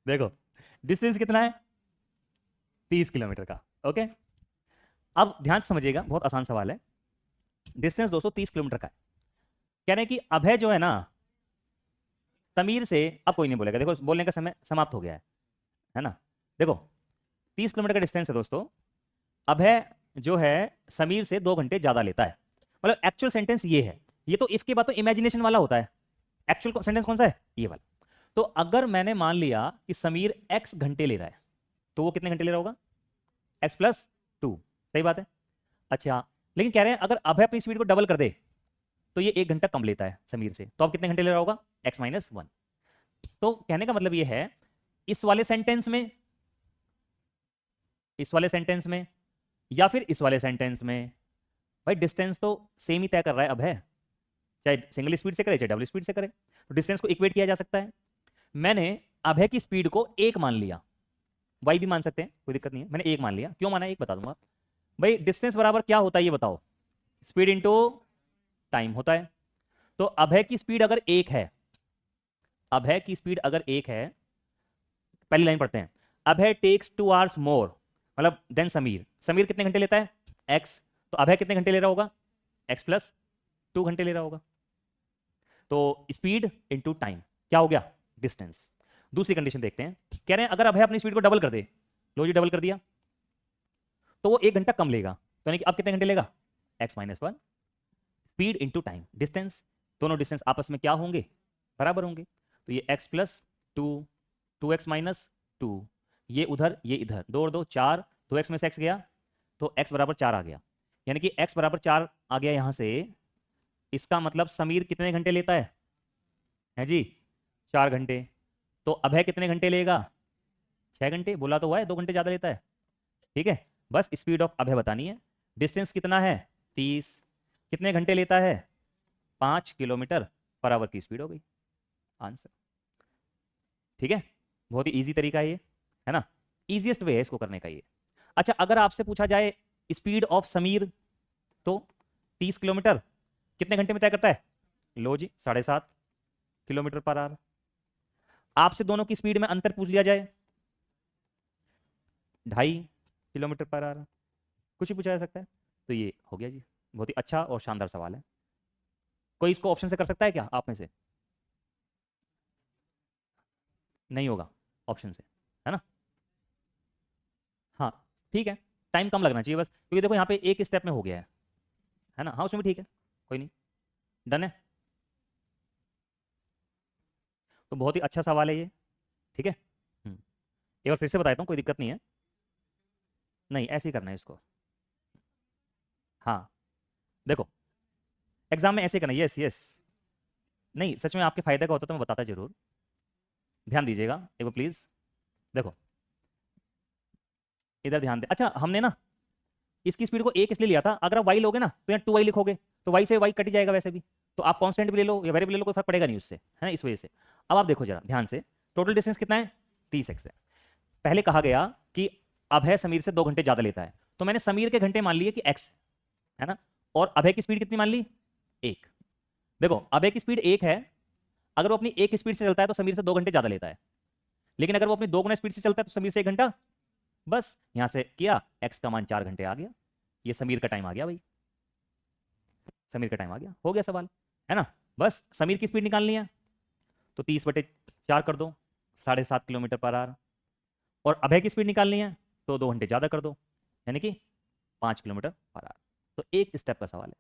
देखो डिस्टेंस कितना है? 30 किलोमीटर का। ओके, अब ध्यान से समझिएगा, बहुत आसान सवाल है। डिस्टेंस दोस्तों 30 किलोमीटर का है। कह रहे हैं कि अभय जो है ना, समीर से, अब कोई नहीं बोलेगा, देखो बोलने का समय समाप्त हो गया है ना? देखो 30 किलोमीटर का डिस्टेंस है दोस्तों, अभय जो है समीर से 2 घंटे ज्यादा लेता है। मतलब एक्चुअल सेंटेंस ये है, ये तो इफ के बाद तो इमेजिनेशन वाला होता है। एक्चुअल सेंटेंस कौन सा है? ये वाला। तो अगर मैंने मान लिया कि समीर x घंटे ले रहा है, तो वो कितने घंटे ले रहा होगा? x+2, सही बात है। अच्छा, लेकिन कह रहे हैं अगर अभय अपनी स्पीड को डबल कर दे तो ये 1 घंटा कम लेता है समीर से, तो अब कितने घंटे ले रहा होगा? x-1। तो कहने का मतलब ये है, इस वाले सेंटेंस में, इस वाले सेंटेंस में, या फिर इस वाले सेंटेंस में, भाई डिस्टेंस तो सेम ही तय कर रहा है अभय, चाहे सिंगल स्पीड से करे चाहे डबल स्पीड से करे, तो डिस्टेंस को इक्वेट किया जा सकता है। मैंने अभय की स्पीड को 1 मान लिया, वाई भी मान सकते हैं, कोई दिक्कत नहीं है, मैंने 1 मान लिया। क्यों माना 1 बता दूंगा। भाई डिस्टेंस बराबर क्या होता है ये बताओ? स्पीड इंटू टाइम होता है। तो अभय की स्पीड अगर 1 है, अभय की स्पीड अगर 1 है, पहली लाइन पढ़ते हैं, अभय टेक्स 2 आवर्स मोर, मतलब देन समीर। समीर कितने घंटे लेता है? x, तो अभय कितने घंटे ले रहा होगा? x+2 घंटे ले रहा होगा। तो स्पीड इंटू टाइम क्या हो गया? डिस्टेंस। दूसरी कंडीशन देखते हैं, कह रहे हैं अगर अभय अपनी स्पीड को डबल कर दे, लो जी डबल कर दिया, तो वो 1 घंटा कम लेगा, तो यानी कि अब कितने घंटे लेगा? x-1। Speed into time, distance, दोनों डिस्टेंस आपस में क्या होंगे? बराबर होंगे। तो ये x+2, 2x-2, ये उधर ये इधर, 2 और 2 4, 2x में से x गया तो x बराबर 4 आ गया, यानी कि x बराबर 4 आ गया यहां से। इसका मतलब समीर कितने घंटे लेता है जी? 4 घंटे। तो अभय कितने घंटे लेगा? 6 घंटे। बोला तो हुआ है 2 घंटे ज्यादा लेता है। ठीक है, बस स्पीड ऑफ अभय बतानी है। डिस्टेंस कितना है? 30। कितने घंटे लेता है? 5 किलोमीटर पर आवर की स्पीड हो गई आंसर। ठीक है, बहुत ही इजी तरीका है ये, है ना? इजीएस्ट वे है इसको करने का ये। अच्छा, अगर आपसे पूछा जाए स्पीड ऑफ समीर, तो 30 किलोमीटर कितने घंटे में तय करता है? लो जी 7.5 किलोमीटर पर आवर। आपसे दोनों की स्पीड में अंतर पूछ लिया जाए, 2.5 किलोमीटर पर आवर, कुछ ही पूछा जा सकता है। तो ये हो गया जी, बहुत ही अच्छा और शानदार सवाल है। कोई इसको ऑप्शन से कर सकता है क्या आप में से? नहीं होगा ऑप्शन से, है ना? हाँ ठीक है, टाइम कम लगना चाहिए बस, क्योंकि देखो यहाँ पे एक स्टेप में हो गया है ना? हाँ उसमें भी ठीक है, कोई नहीं, डन है। तो बहुत ही अच्छा सवाल है ये। ठीक है, एक बार फिर से बता देता हूँ, कोई दिक्कत नहीं है। नहीं ऐसे ही करना है इसको। हाँ देखो, एग्जाम में ऐसे करना है, यस यस। नहीं सच में आपके फायदे का होता तो मैं बताता जरूर, ध्यान दीजिएगा एक बार प्लीज। देखो इधर ध्यान दे। अच्छा हमने ना इसकी स्पीड को 1 इसलिए लिया था, अगर आप y लोगे ना तो यहाँ 2y लिखोगे, तो y से y कट जाएगा वैसे भी, तो आप कांस्टेंट भी ले लो या वेरिएबल ले लो, कोई फर्क पड़ेगा नहीं उससे, है ना? इस वजह से। अब आप देखो जरा ध्यान से, टोटल डिस्टेंस कितना है? 30x है। पहले कहा गया कि अभय समीर से 2 घंटे ज्यादा लेता है, तो मैंने समीर के घंटे मान लिए कि x, है ना? और अभय की स्पीड कितनी मान ली? 1। देखो अभय की स्पीड 1 है, अगर वो अपनी 1 स्पीड से चलता है तो समीर से 2 घंटे ज्यादा लेता है, लेकिन अगर वो अपनी 2 गुना स्पीड से चलता है तो समीर से 1 घंटा। बस यहां से किया, x का मान 4 घंटे आ गया, ये समीर का टाइम आ गया भाई। समीर का टाइम आ गया, हो गया सवाल, है ना। बस समीर की स्पीड निकालनी है तो 30/4 कर दो, 7.5 किलोमीटर पर आवर। और अभय की स्पीड निकालनी है तो 2 घंटे ज़्यादा कर दो, यानी कि 5 किलोमीटर पर आवर। तो एक स्टेप का सवाल है,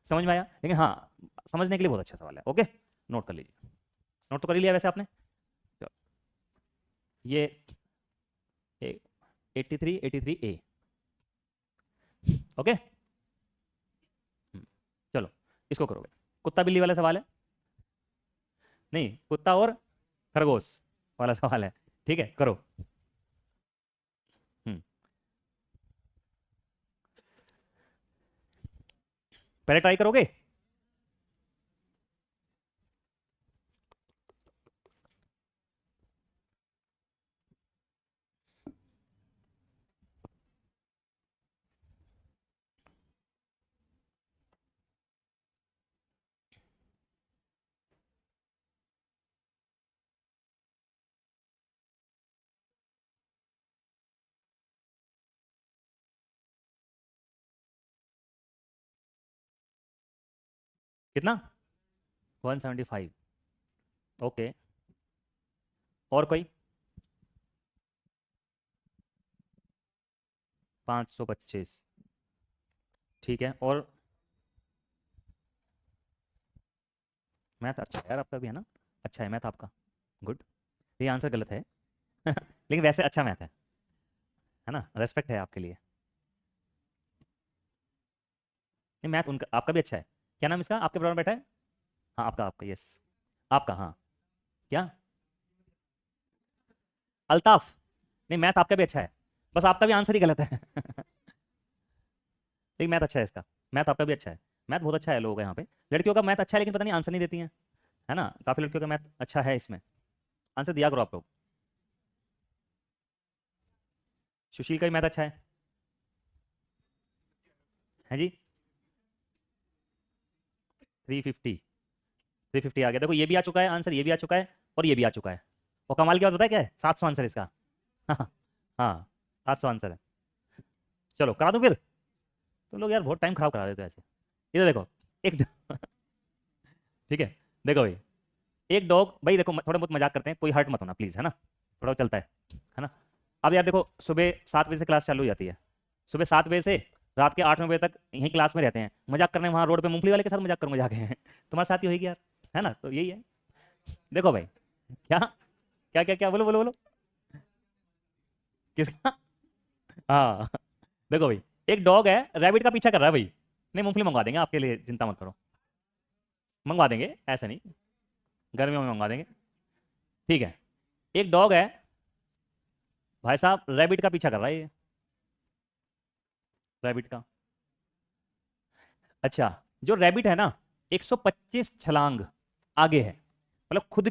समझ में आया। लेकिन हाँ, समझने के लिए बहुत अच्छा सवाल है। ओके, नोट कर लीजिए। नोट तो कर ही लिया वैसे आपने। चलो, ये 83 ए। ओके, चलो इसको करोगे। कुत्ता बिल्ली वाला सवाल है, नहीं कुत्ता और खरगोश वाला सवाल है, ठीक है करो। हम्म, पहले ट्राई करोगे। कितना? 175। ओके, और कोई? 525, ठीक है। और मैथ अच्छा है यार आपका भी, है ना। अच्छा है मैथ आपका, गुड। ये आंसर गलत है लेकिन वैसे अच्छा मैथ है ना, रेस्पेक्ट है आपके लिए। नहीं मैथ उनका, आपका भी अच्छा है। क्या नाम इसका आपके बराबर बैठा है? हाँ आपका, आपका यस, आपका हाँ। क्या? अल्ताफ। नहीं मैथ आपका भी अच्छा है, बस आपका भी आंसर ही गलत है लेकिन मैथ अच्छा है इसका, मैथ आपका भी अच्छा है। मैथ बहुत अच्छा है लोगों का यहाँ पे। लड़कियों का मैथ अच्छा है लेकिन पता नहीं आंसर नहीं देती हैं, है ना। काफ़ी लड़कियों का मैथ अच्छा है इसमें, आंसर दिया करो आप लोग। सुशील का भी मैथ अच्छा है जी। 350 आ गया, देखो ये भी आ चुका है आंसर, ये भी आ चुका है और ये भी आ चुका है। और कमाल की बात पता है क्या है, 700 आंसर इसका हाँ 700 आंसर है। चलो करा दूं फिर। तो लोग यार बहुत टाइम खराब करा देते हैं ऐसे। इधर देखो, एक ठीक है, देखो भाई, एक डॉग, भाई देखो थोड़ा बहुत मजाक करते हैं, कोई हर्ट मत होना प्लीज, है ना, थोड़ा चलता है ना। अब यार देखो, सुबह 7 बजे से क्लास चालू हो जाती है, सुबह 7 बजे से रात के 8-9 बजे तक यहीं क्लास में रहते हैं। मजाक करने वहाँ रोड पे मूंगफली वाले के साथ मजाक करूंगा जाके तुम्हारे साथ ही होगी यार, है ना। तो यही है, देखो भाई, क्या क्या क्या क्या, बोलो बोलो बोलो। किसका? हाँ देखो भाई, एक डॉग है रैबिट का पीछा कर रहा है भाई। नहीं मूंगफली मंगवा देंगे आपके लिए, चिंता मत करो, मंगवा देंगे, ऐसा नहीं, गर्मियों में मंगवा देंगे, ठीक है। एक डॉग है भाई साहब, रैबिट का पीछा कर रहा है ये, रैबिट का। अच्छा, जो रैबिट है ना, 125 छलांग आगे है, मतलब खुद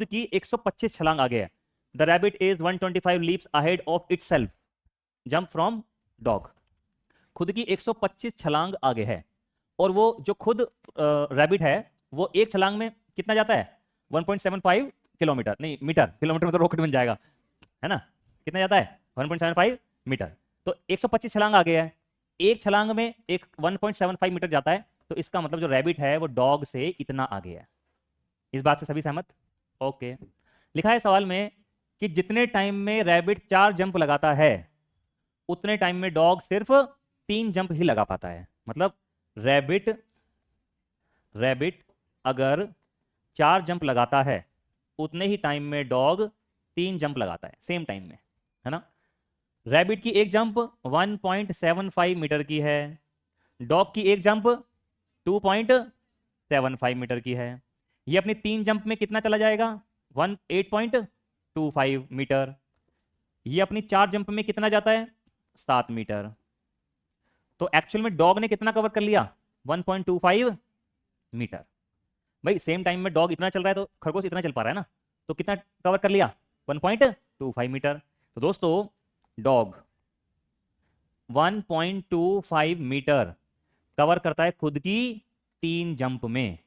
की 125 छलांग आगे है। The rabbit is 125 leaps ahead of itself, jump from dog. खुद की 125 छलांग आगे है, और वो जो खुद रैबिट है, वो एक छलांग में कितना जाता है? 1.75 किलोमीटर, नहीं मीटर, किलोमीटर में तो रॉकेट बन जाएगा, है ना। कितना जाता है? 1.75 मीटर। तो 125 छलांग आगे है, एक छलांग में एक 1.75 मीटर जाता है, तो इसका मतलब जो रैबिट है वो डॉग से इतना आगे है। इस बात से सभी सहमत? ओके। लिखा है सवाल में कि जितने टाइम में रैबिट 4 जंप लगाता है, उतने टाइम में डॉग सिर्फ 3 जंप ही लगा पाता है। मतलब रैबिट रैबिट अगर 4 जंप लगाता है, उतने ही टाइम में डॉग 3 जंप लगाता है, सेम टाइम में, है ना। रैबिट की एक जंप 1.75 मीटर की है, डॉग की एक जंप 2.75 मीटर की है। ये अपनी 3 जंप में कितना चला जाएगा? 8.25 मीटर। ये अपनी 4 जंप में कितना जाता है? 7 मीटर। तो एक्चुअल में डॉग ने कितना कवर कर लिया? 1.25 मीटर। भाई सेम टाइम में डॉग इतना चल रहा है तो खरगोश इतना चल पा रहा है ना, तो कितना कवर कर लिया? 1.25 मीटर। तो दोस्तों, डॉग 1.25 मीटर कवर करता है खुद की 3 जंप में।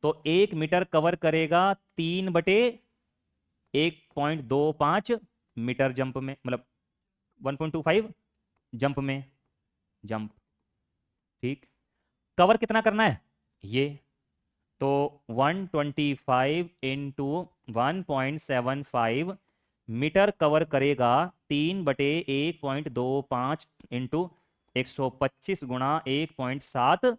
तो 1 मीटर कवर करेगा 3/1.25 मीटर जंप में, मतलब 1.25 जंप में, जंप, ठीक। कवर कितना करना है ये, तो 125 इंटू 1.75 मीटर कवर करेगा 3/1.25 इंटू 125 गुणा 1.75।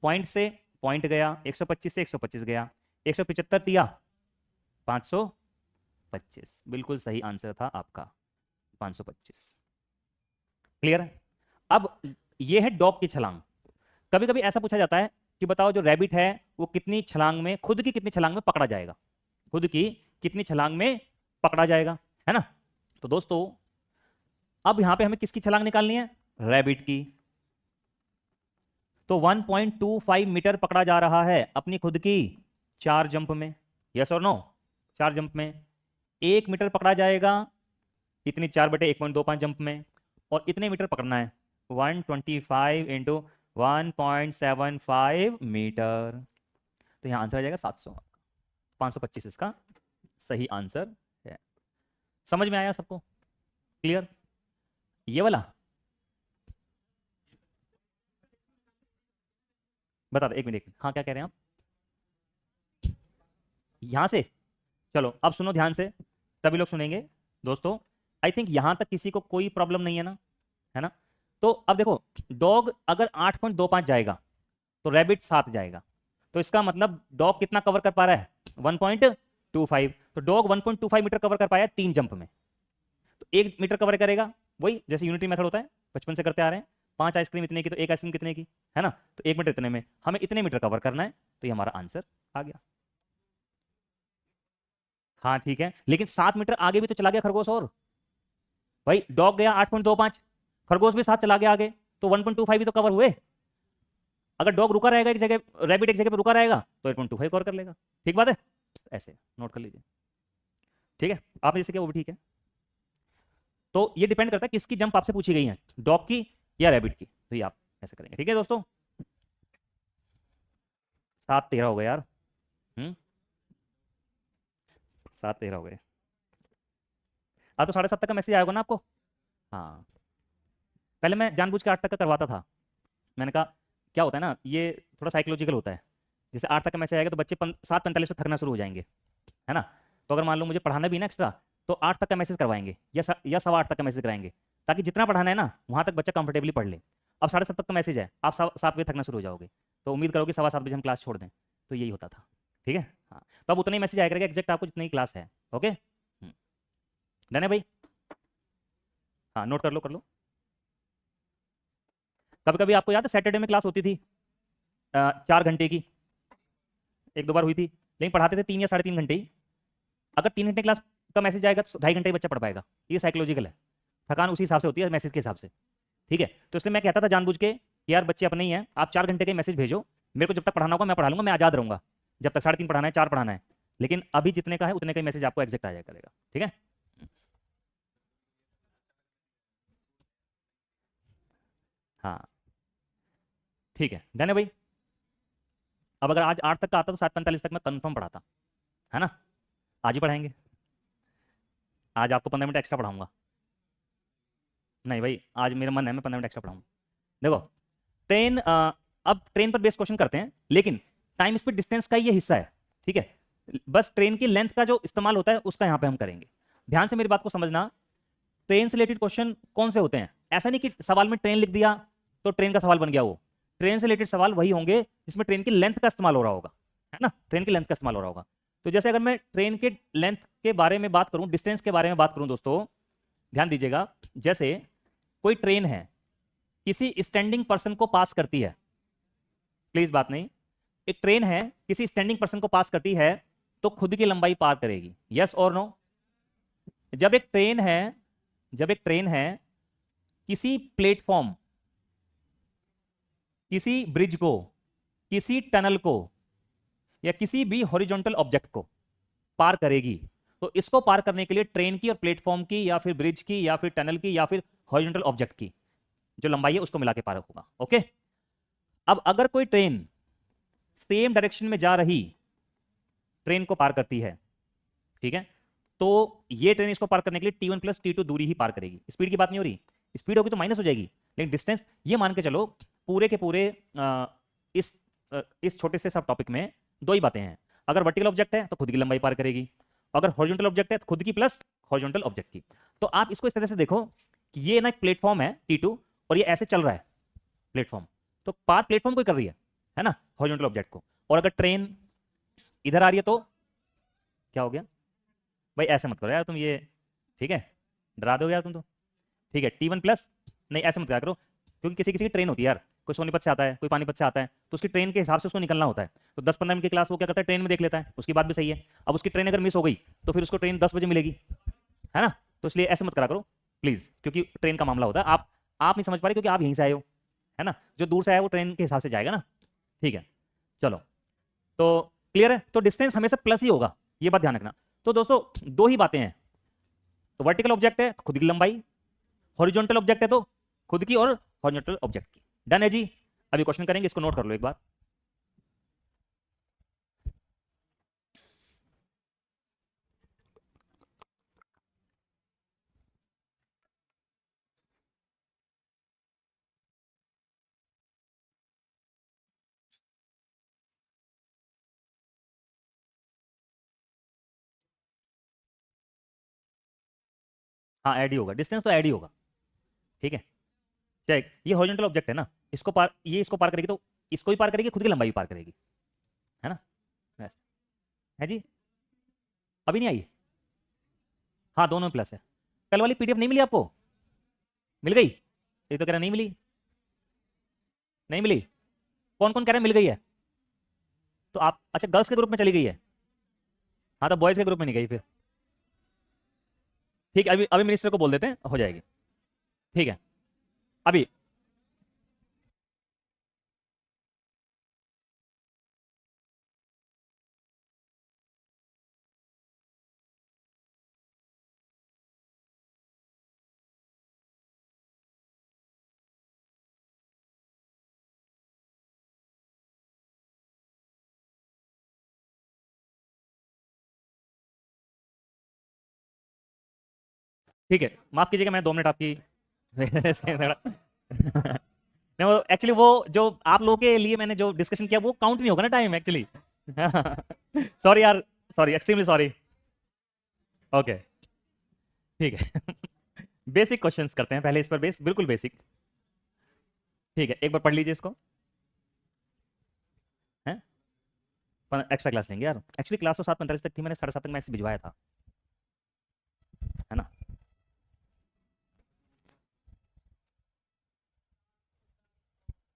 पॉइंट से पॉइंट गया, 125 से 125 गया, 175 दिया 525। बिल्कुल सही आंसर था आपका 525। क्लियर है? अब ये है डॉग की छलांग। कभी कभी ऐसा पूछा जाता है कि बताओ जो रैबिट है वो कितनी छलांग में, खुद की कितनी छलांग में पकड़ा जाएगा, खुद की कितनी छलांग में पकड़ा जाएगा, है ना। तो दोस्तों अब यहां पे हमें किसकी छलांग निकालनी है, रैबिट की। तो 1.25 मीटर पकड़ा जा रहा है अपनी खुद की 4 जंप में, यस और नो, 4 जंप में। 1 मीटर पकड़ा जाएगा इतनी 4/1.25 जंप में, और इतने मीटर पकड़ना है 125 इंटू 1.75 मीटर। तो यहां आंसर आ जाएगा 700। 525 इसका सही आंसर है। समझ में आया सबको? क्लियर? ये वाला बता दो, 1 मिनट। हाँ क्या कह रहे हैं आप? यहां से चलो अब सुनो ध्यान से, सभी लोग सुनेंगे दोस्तों। आई थिंक यहां तक किसी को कोई प्रॉब्लम नहीं है ना, है ना। तो अब देखो, डॉग अगर 8.25 जाएगा तो रैबिट 7 जाएगा, तो इसका मतलब डॉग कितना कवर कर पा रहा है 1.25। तो डॉग 1.25 मीटर कवर कर पाया 3 जंप में, तो 1 मीटर कवर करेगा, वही जैसे यूनिटी मेथड होता है, बचपन से करते आ रहे हैं। 5 आइसक्रीम इतने की, तो 1 आइसक्रीम कितने की, है ना। तो 1 मीटर इतने में हमें इतने मीटर कवर करना है, तो ये हमारा आंसर आ गया। हाँ ठीक है, लेकिन 7 मीटर आगे भी तो चला गया खरगोश, और भाई डॉग गया 8.25, खरगोश भी 7 चला गया आगे, तो 1.25 भी तो कवर हुए। अगर डॉग रुका रहेगा एक जगह, रैबिट एक जगह पे रुका रहेगा, तो 8.25 कवर कर लेगा। ठीक बात है, ऐसे नोट कर लीजिए। ठीक है, आपने जैसे किया वो भी ठीक है। तो ये डिपेंड करता है किसकी जंप आपसे पूछी गई है, डॉग की या रैबिट की, तो ये आप ऐसे करेंगे। ठीक है दोस्तों, 7-13 हो गए यार। 7-13 हो गए। तो 7:30 तक का मैसेज आएगा ना आपको। हाँ, पहले मैं जानबूझ के 8 तक का करवाता था। मैंने कहा क्या होता है ना, ये थोड़ा साइकोलॉजिकल होता है। जैसे 8 तक का मैसेज आएगा तो बच्चे 7:45 पे थकना शुरू हो जाएंगे, है ना। तो अगर मान लो मुझे पढ़ाना भी ना एक्स्ट्रा, तो 8 तक का मैसेज करवाएंगे या 8:15 तक का मैसेज कराएंगे, ताकि जितना पढ़ाना है ना वहाँ तक बच्चा कंफर्टेबली पढ़ ले। अब 7:30 तक का मैसेज है, आप 7 बजे थकना शुरू हो जाओगे, तो उम्मीद करो कि 7:15 बजे हम क्लास छोड़ दें। तो यही होता था। ठीक है, हाँ। तो अब उतना ही मैसेज आया करेगा एग्जैक्ट आपको जितनी क्लास है। ओके, डन है भाई? हाँ नोट कर लो, कर लो। कभी कभी आपको याद है सैटरडे में क्लास होती थी 4 घंटे की, 1-2 बार हुई थी, लेकिन पढ़ाते थे 3 या 3.5 घंटे ही। अगर 3 घंटे क्लास का मैसेज आएगा तो 2.5 घंटे बच्चा पढ़ पाएगा। ये साइकोलॉजिकल है, थकान उसी हिसाब से होती है मैसेज के हिसाब से। ठीक है, तो इसलिए मैं कहता था जानबूझ के कि यार बच्चे अपने ही हैं, आप 4 घंटे के मैसेज भेजो, मेरे को जब तक पढ़ाना होगा मैं पढ़ा लूंगा, मैं आजाद रहूंगा। जब तक 3.5 पढ़ाना है, 4 पढ़ाना है, लेकिन अभी जितने का है उतने का मैसेज आपको एग्जैक्ट आ जाया करेगा। ठीक है, हाँ ठीक है, डन है भाई। अब अगर आज 8 तक का आता तो 7:45 तक मैं कंफर्म पढ़ाता, है ना। आज ही पढ़ाएंगे, आज आपको 15 मिनट एक्स्ट्रा पढ़ाऊंगा। नहीं भाई, आज मेरा मन है मैं 15 मिनट एक्स्ट्रा पढ़ाऊंगा। देखो ट्रेन, अब ट्रेन पर बेस्ड क्वेश्चन करते हैं, लेकिन टाइम स्पीड डिस्टेंस का ये हिस्सा है। ठीक है, बस ट्रेन की लेंथ का जो इस्तेमाल होता है उसका यहाँ पे हम करेंगे। ध्यान से मेरी बात को समझना, ट्रेन से रिलेटेड क्वेश्चन कौन से होते हैं, ऐसा नहीं कि सवाल में ट्रेन लिख दिया तो ट्रेन का सवाल बन गया। वो ट्रेन से रिलेटेड सवाल वही होंगे जिसमें ट्रेन की लेंथ का इस्तेमाल हो रहा होगा, है ना, ट्रेन की लेंथ का इस्तेमाल हो रहा होगा। तो जैसे अगर मैं ट्रेन के लेंथ के बारे में बात करूं, डिस्टेंस के बारे में बात करूं दोस्तों, ध्यान दीजिएगा। जैसे कोई ट्रेन है, किसी स्टैंडिंग पर्सन को पास करती है, प्लीज बात नहीं, एक ट्रेन है किसी स्टैंडिंग पर्सन को पास करती है तो खुद की लंबाई पार करेगी, यस और नो। जब एक ट्रेन है, जब एक ट्रेन है किसी प्लेटफॉर्म, किसी ब्रिज को, किसी टनल को, या किसी भी हॉरिजॉन्टल ऑब्जेक्ट को पार करेगी, तो इसको पार करने के लिए ट्रेन की और प्लेटफॉर्म की या फिर ब्रिज की या फिर टनल की या फिर हॉरिजॉन्टल ऑब्जेक्ट की जो लंबाई है उसको मिला के पार होगा। ओके, अब अगर कोई ट्रेन सेम डायरेक्शन में जा रही ट्रेन को पार करती है, ठीक है, तो ये ट्रेन इसको पार करने के लिए T1 + T2 दूरी ही पार करेगी। स्पीड की बात नहीं हो रही, स्पीड होगी तो माइनस हो जाएगी, लेकिन डिस्टेंस ये मान के चलो पूरे के पूरे इस छोटे से सब टॉपिक में दो ही बातें हैं। अगर वर्टिकल ऑब्जेक्ट है तो खुद की लंबाई पार करेगी, अगर हॉरिजॉन्टल ऑब्जेक्ट है तो खुद की प्लस हॉरिजॉन्टल ऑब्जेक्ट की। तो आप इसको इस तरह से देखो कि ये ना एक प्लेटफॉर्म है T2 और ये ऐसे चल रहा है प्लेटफॉर्म, तो पार प्लेटफॉर्म को कर रही है ना, हॉरिजॉन्टल ऑब्जेक्ट को। और अगर ट्रेन इधर आ रही है तो क्या हो गया भाई, ऐसे मत करो यार तुम ये, ठीक है, डरा दोगे यार तुम तो। ठीक है, T1 प्लस, नहीं ऐसे मत करा करो, क्योंकि किसी किसी की ट्रेन होती है यार, कोई सोनीपत से आता है, कोई पानीपत से आता है, तो उसकी ट्रेन के हिसाब से उसको निकलना होता है। तो 10-15 मिनट की क्लास वो क्या करता है, ट्रेन में देख लेता है, उसकी बात भी सही है। अब उसकी ट्रेन अगर मिस हो गई तो फिर उसको ट्रेन 10 बजे मिलेगी, है ना। तो इसलिए ऐसे मत करा करो प्लीज, क्योंकि ट्रेन का मामला होता है। आप नहीं समझ पा रहे क्योंकि आप यहीं से आए हो, है ना। जो दूर से आया वो ट्रेन के हिसाब से जाएगा ना, ठीक है। चलो, तो क्लियर है, तो डिस्टेंस हमेशा प्लस ही होगा, ये बात ध्यान रखना। तो दोस्तों दो ही बातें हैं, तो वर्टिकल ऑब्जेक्ट है खुद की लंबाई, हॉरिजॉन्टल ऑब्जेक्ट है तो खुद की और हॉरिजॉन्टल ऑब्जेक्ट की। डन है जी। अभी क्वेश्चन करेंगे, इसको नोट कर लो एक बार। हाँ ऐड ही होगा, डिस्टेंस तो ऐड ही होगा, ठीक है। चेक, ये हॉरिजॉन्टल ऑब्जेक्ट है ना, इसको पार, ये इसको पार करेगी तो इसको भी पार करेगी, खुद की लंबाई भी पार करेगी, है ना। बस, है जी। अभी नहीं आई? हाँ दोनों प्लस है। कल वाली पीडीएफ नहीं मिली आपको? मिल गई? ये तो कह रहा नहीं मिली, नहीं मिली। कौन कौन कह रहा है मिल गई है? तो आप अच्छा गर्ल्स के ग्रुप में चली गई है, हाँ तो बॉयज के ग्रुप में नहीं गई फिर। ठीक है, अभी अभी मिनिस्टर को बोल देते हैं, हो जाएगी, ठीक है। अभी ठीक है, माफ कीजिएगा, मैं 2 मिनट आपकी नहीं वो एक्चुअली वो जो आप लोगों के लिए मैंने जो डिस्कशन किया वो काउंट नहीं होगा ना टाइम एक्चुअली। सॉरी यार, सॉरी, एक्सट्रीमली सॉरी। ओके, ठीक है। बेसिक क्वेश्चंस करते हैं पहले, इस पर बेस बिल्कुल बेसिक, ठीक है। एक बार पढ़ लीजिए इसको, हैं एक्स्ट्रा क्लास लेंगे यार, एक्चुअली क्लास तो 7:45 तक थी, मैंने 7:30 तक मैसेज भिजवाया था, है ना।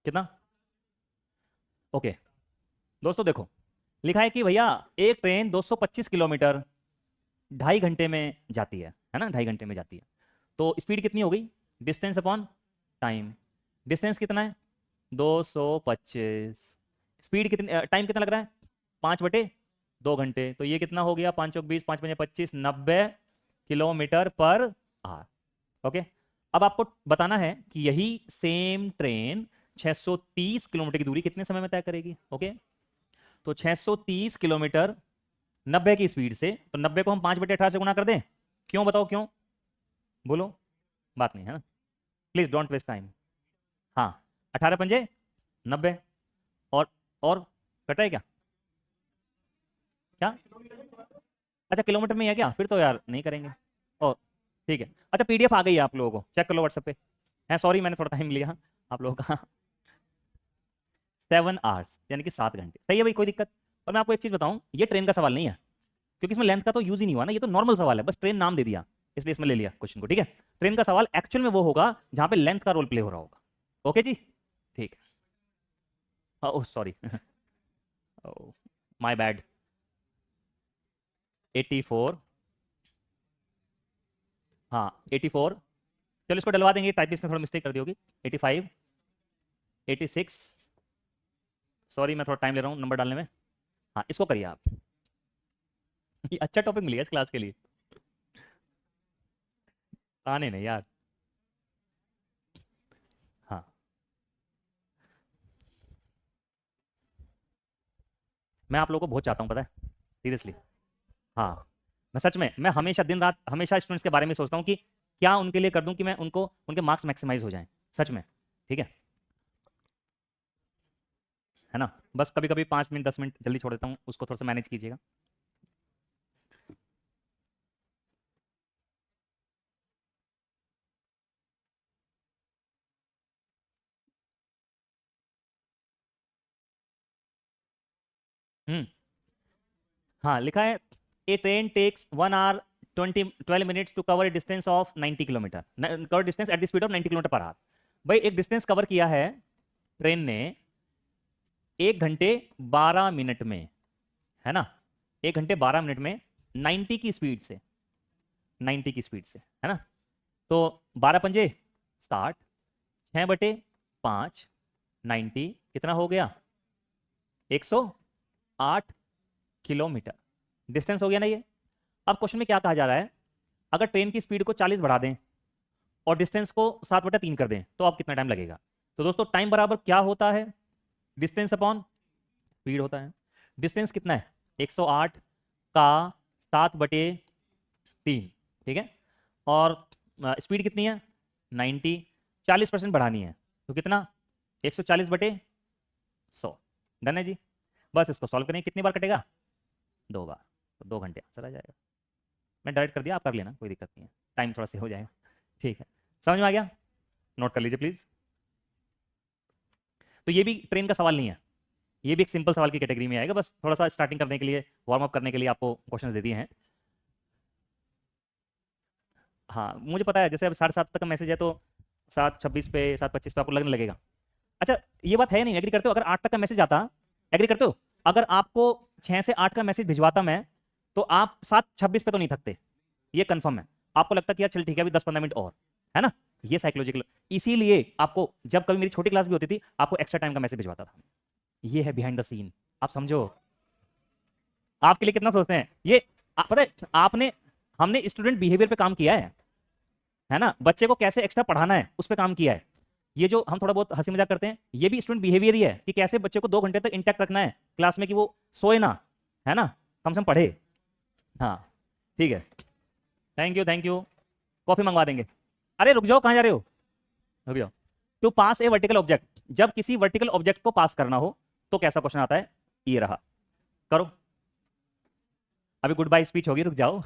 कितना? ओके दोस्तों देखो, लिखा है कि भैया एक ट्रेन 225 किलोमीटर 2.5 घंटे में जाती है ना, 2.5 घंटे में जाती है। तो स्पीड कितनी हो गई, डिस्टेंस अपॉन टाइम। डिस्टेंस कितना है 225, स्पीड कितनी, टाइम कितना लग रहा है 5/2 घंटे। तो ये कितना हो गया, 5 चौक 20, 5×5 = 25, 90 km/h। ओके, अब आपको बताना है कि यही सेम ट्रेन 630 किलोमीटर की दूरी कितने समय में तय करेगी। ओके, तो 630 किलोमीटर 90 की स्पीड से, तो 90 को हम 5/18 से गुणा कर दें, क्यों बताओ क्यों, बोलो, बात नहीं है ना, प्लीज डोंट वेस्ट टाइम। हाँ, 18×5 = 90, और कट रहा है क्या, क्या? अच्छा किलोमीटर में ही है क्या, फिर तो यार नहीं करेंगे। ओ ठीक है, अच्छा पीडीएफ आ गई है आप लोगों को, चेक कर लो व्हाट्सएप पे। है सॉरी मैंने थोड़ा टाइम लिया आप लोगों का। 7 आवर्स यानी कि 7 घंटे, सही है भाई, कोई दिक्कत। और मैं आपको एक चीज बताऊं, ये ट्रेन का सवाल नहीं है, क्योंकि इसमें लेंथ का तो यूज ही नहीं हुआ ना, ये तो नॉर्मल सवाल है, बस ट्रेन नाम दे दिया इसलिए इसमें ले लिया क्वेश्चन को, ठीक है। ट्रेन का सवाल एक्चुअल में वो होगा जहां पे लेंथ का रोल प्ले हो रहा होगा। ओके जी, ठीक है। Oh sorry, my bad. 84, हाँ 84, चलो इसको डलवा देंगे, टाइपिस्ट ने थोड़ा मिस्टेक कर दी होगी। 85, 86, सॉरी मैं थोड़ा टाइम ले रहा हूँ नंबर डालने में। हाँ इसको करिए आप। ये अच्छा टॉपिक मिल गया इस क्लास के लिए, आने नहीं यार। हाँ मैं आप लोगों को बहुत चाहता हूँ पता है, सीरियसली। हाँ मैं सच में, मैं हमेशा दिन रात हमेशा स्टूडेंट्स के बारे में सोचता हूँ कि क्या उनके लिए कर दूं कि मैं उनको उनके मार्क्स मैक्सिमाइज हो जाएं, सच में, ठीक है। है ना। बस कभी कभी 5 मिनट 10 मिनट जल्दी छोड़ देता हूँ, उसको थोड़ा सा मैनेज कीजिएगा। हम्म, हाँ लिखा है a train takes 1 hour 12 minutes to cover distance of 90 kilometre, cover distance at the speed of 90 kilometre per hour. भाई एक डिस्टेंस कवर किया है ट्रेन ने 1 घंटे 12 मिनट में, है ना, 1 घंटे 12 मिनट में 90 की स्पीड से, 90 की स्पीड से, है ना। तो 12 पंजे 60, 6/5, 90 कितना हो गया, 108 किलोमीटर डिस्टेंस हो गया ना ये। अब क्वेश्चन में क्या कहा जा रहा है, अगर ट्रेन की स्पीड को 40 बढ़ा दें और डिस्टेंस को 7/3 कर दें तो अब कितना टाइम लगेगा। तो दोस्तों टाइम बराबर क्या होता है, डिस्टेंस अपॉन स्पीड होता है। डिस्टेंस कितना है, 108 का 7/3, ठीक है, और स्पीड कितनी है 90, 40% बढ़ानी है तो कितना 140/100। डन है जी। बस इसको सॉल्व करें, कितनी बार कटेगा, 2 बार, तो 2 घंटे आंसर आ जाएगा। मैं डायरेक्ट कर दिया, आप कर लेना, कोई दिक्कत नहीं है, टाइम थोड़ा सा हो जाएगा। ठीक है, समझ में आ गया, नोट कर लीजिए प्लीज। तो ये भी ट्रेन का सवाल नहीं है, ये भी एक सिंपल सवाल की कैटेगरी में आएगा, बस थोड़ा सा स्टार्टिंग करने के लिए, वार्म अप करने के लिए आपको क्वेश्चंस दे दिए हैं। हाँ मुझे पता है, जैसे अब 7:30 तक का मैसेज है तो 7:26 पे 7:25 पे आपको लगने लगेगा। अच्छा ये बात है नहीं, एग्री करते हो, अगर 8 तक का मैसेज आता, एग्री करते हो, अगर आपको 6 से 8 का मैसेज भिजवाता मैं, तो आप 7:26 पे तो नहीं थकते, ये कंफर्म है। आपको लगता कि यार चल ठीक है अभी 10-15 मिनट और, है ना, ये साइकोलॉजिकल। इसीलिए आपको जब कभी मेरी छोटी क्लास भी होती थी, आपको एक्स्ट्रा टाइम का मैसेज भिजवाता था। ये है बिहाइंड द सीन, आप समझो, आपके लिए कितना सोचते हैं ये। पता है आपने, हमने स्टूडेंट बिहेवियर पे काम किया है ना, बच्चे को कैसे एक्स्ट्रा पढ़ाना है उस पर काम किया है। ये जो हम थोड़ा बहुत हंसी मजाक करते हैं, ये भी स्टूडेंट बिहेवियर ही है कि कैसे बच्चे को 2 घंटे तक इंटैक्ट रखना है क्लास में, कि वो सोए ना, है ना, कम से कम पढ़े। हाँ ठीक है, thank you thank you, coffee मंगवा देंगे। अरे रुक जाओ, कहाँ जा रहे हो, रुक जाओ। To pass a vertical object, जब किसी वर्टिकल ऑब्जेक्ट को पास करना हो तो कैसा क्वेश्चन आता है, ये रहा, करो। अभी गुड बाय स्पीच होगी, रुक जाओ।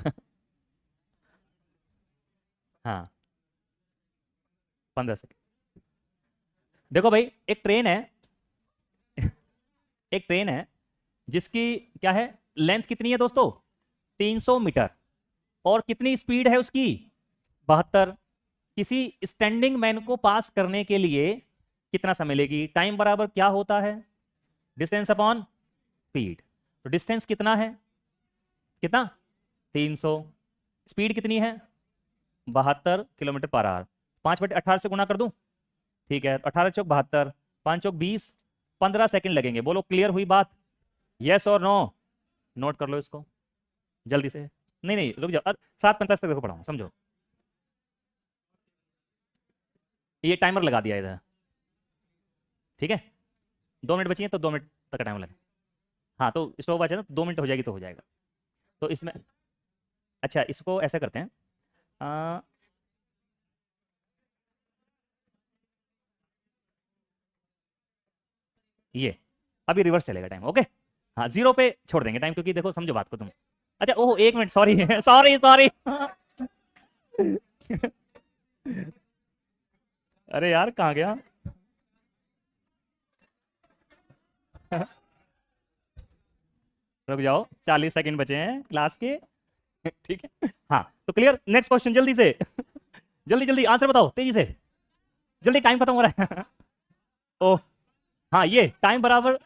हाँ 15 सेकेंड। देखो भाई एक ट्रेन है, एक ट्रेन है जिसकी क्या है, लेंथ कितनी है दोस्तों, 300 मीटर, और कितनी स्पीड है उसकी, 72। किसी स्टैंडिंग मैन को पास करने के लिए कितना समय लेगी, टाइम बराबर क्या होता है, डिस्टेंस अपॉन स्पीड। तो डिस्टेंस कितना है, कितना 300, स्पीड कितनी है 72 किलोमीटर पर आवर, 5/18 से गुणा कर दूं, ठीक है, 18 चौक 72, 5 चौक 20, 15 सेकंड लगेंगे। बोलो क्लियर हुई बात, यस और नो, नोट कर लो इसको जल्दी से। नहीं नहीं रुक जाओ, 7:45 तक देखो पढ़ाऊँ, समझो, ये टाइमर लगा दिया इधर, ठीक है, 2 मिनट बची हैं तो 2 मिनट तक का टाइम लगे। हाँ तो स्टॉप वॉच है ना, 2 मिनट हो जाएगी तो हो जाएगा। तो इसमें अच्छा इसको ऐसा करते हैं, आ, ये अभी रिवर्स चलेगा टाइम, ओके। हाँ 0 पे छोड़ देंगे टाइम, क्योंकि देखो समझो बात को तुम। अच्छा ओह 1 मिनट, सॉरी सॉरी सॉरी। अरे यार कहाँ गया। रुक जाओ, 40 सेकंड बचे हैं क्लास के। ठीक है, हाँ तो क्लियर, नेक्स्ट क्वेश्चन जल्दी से। जल्दी जल्दी आंसर बताओ तेजी से, जल्दी टाइम खत्म हो रहा है। ओह हाँ ये टाइम बराबर,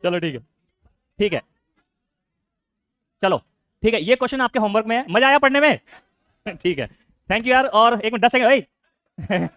चलो ठीक है, ठीक है, चलो ठीक है, ये क्वेश्चन आपके होमवर्क में है, मजा आया पढ़ने में। ठीक है, थैंक यू यार। और 1 मिनट 10 सेकंड भाई।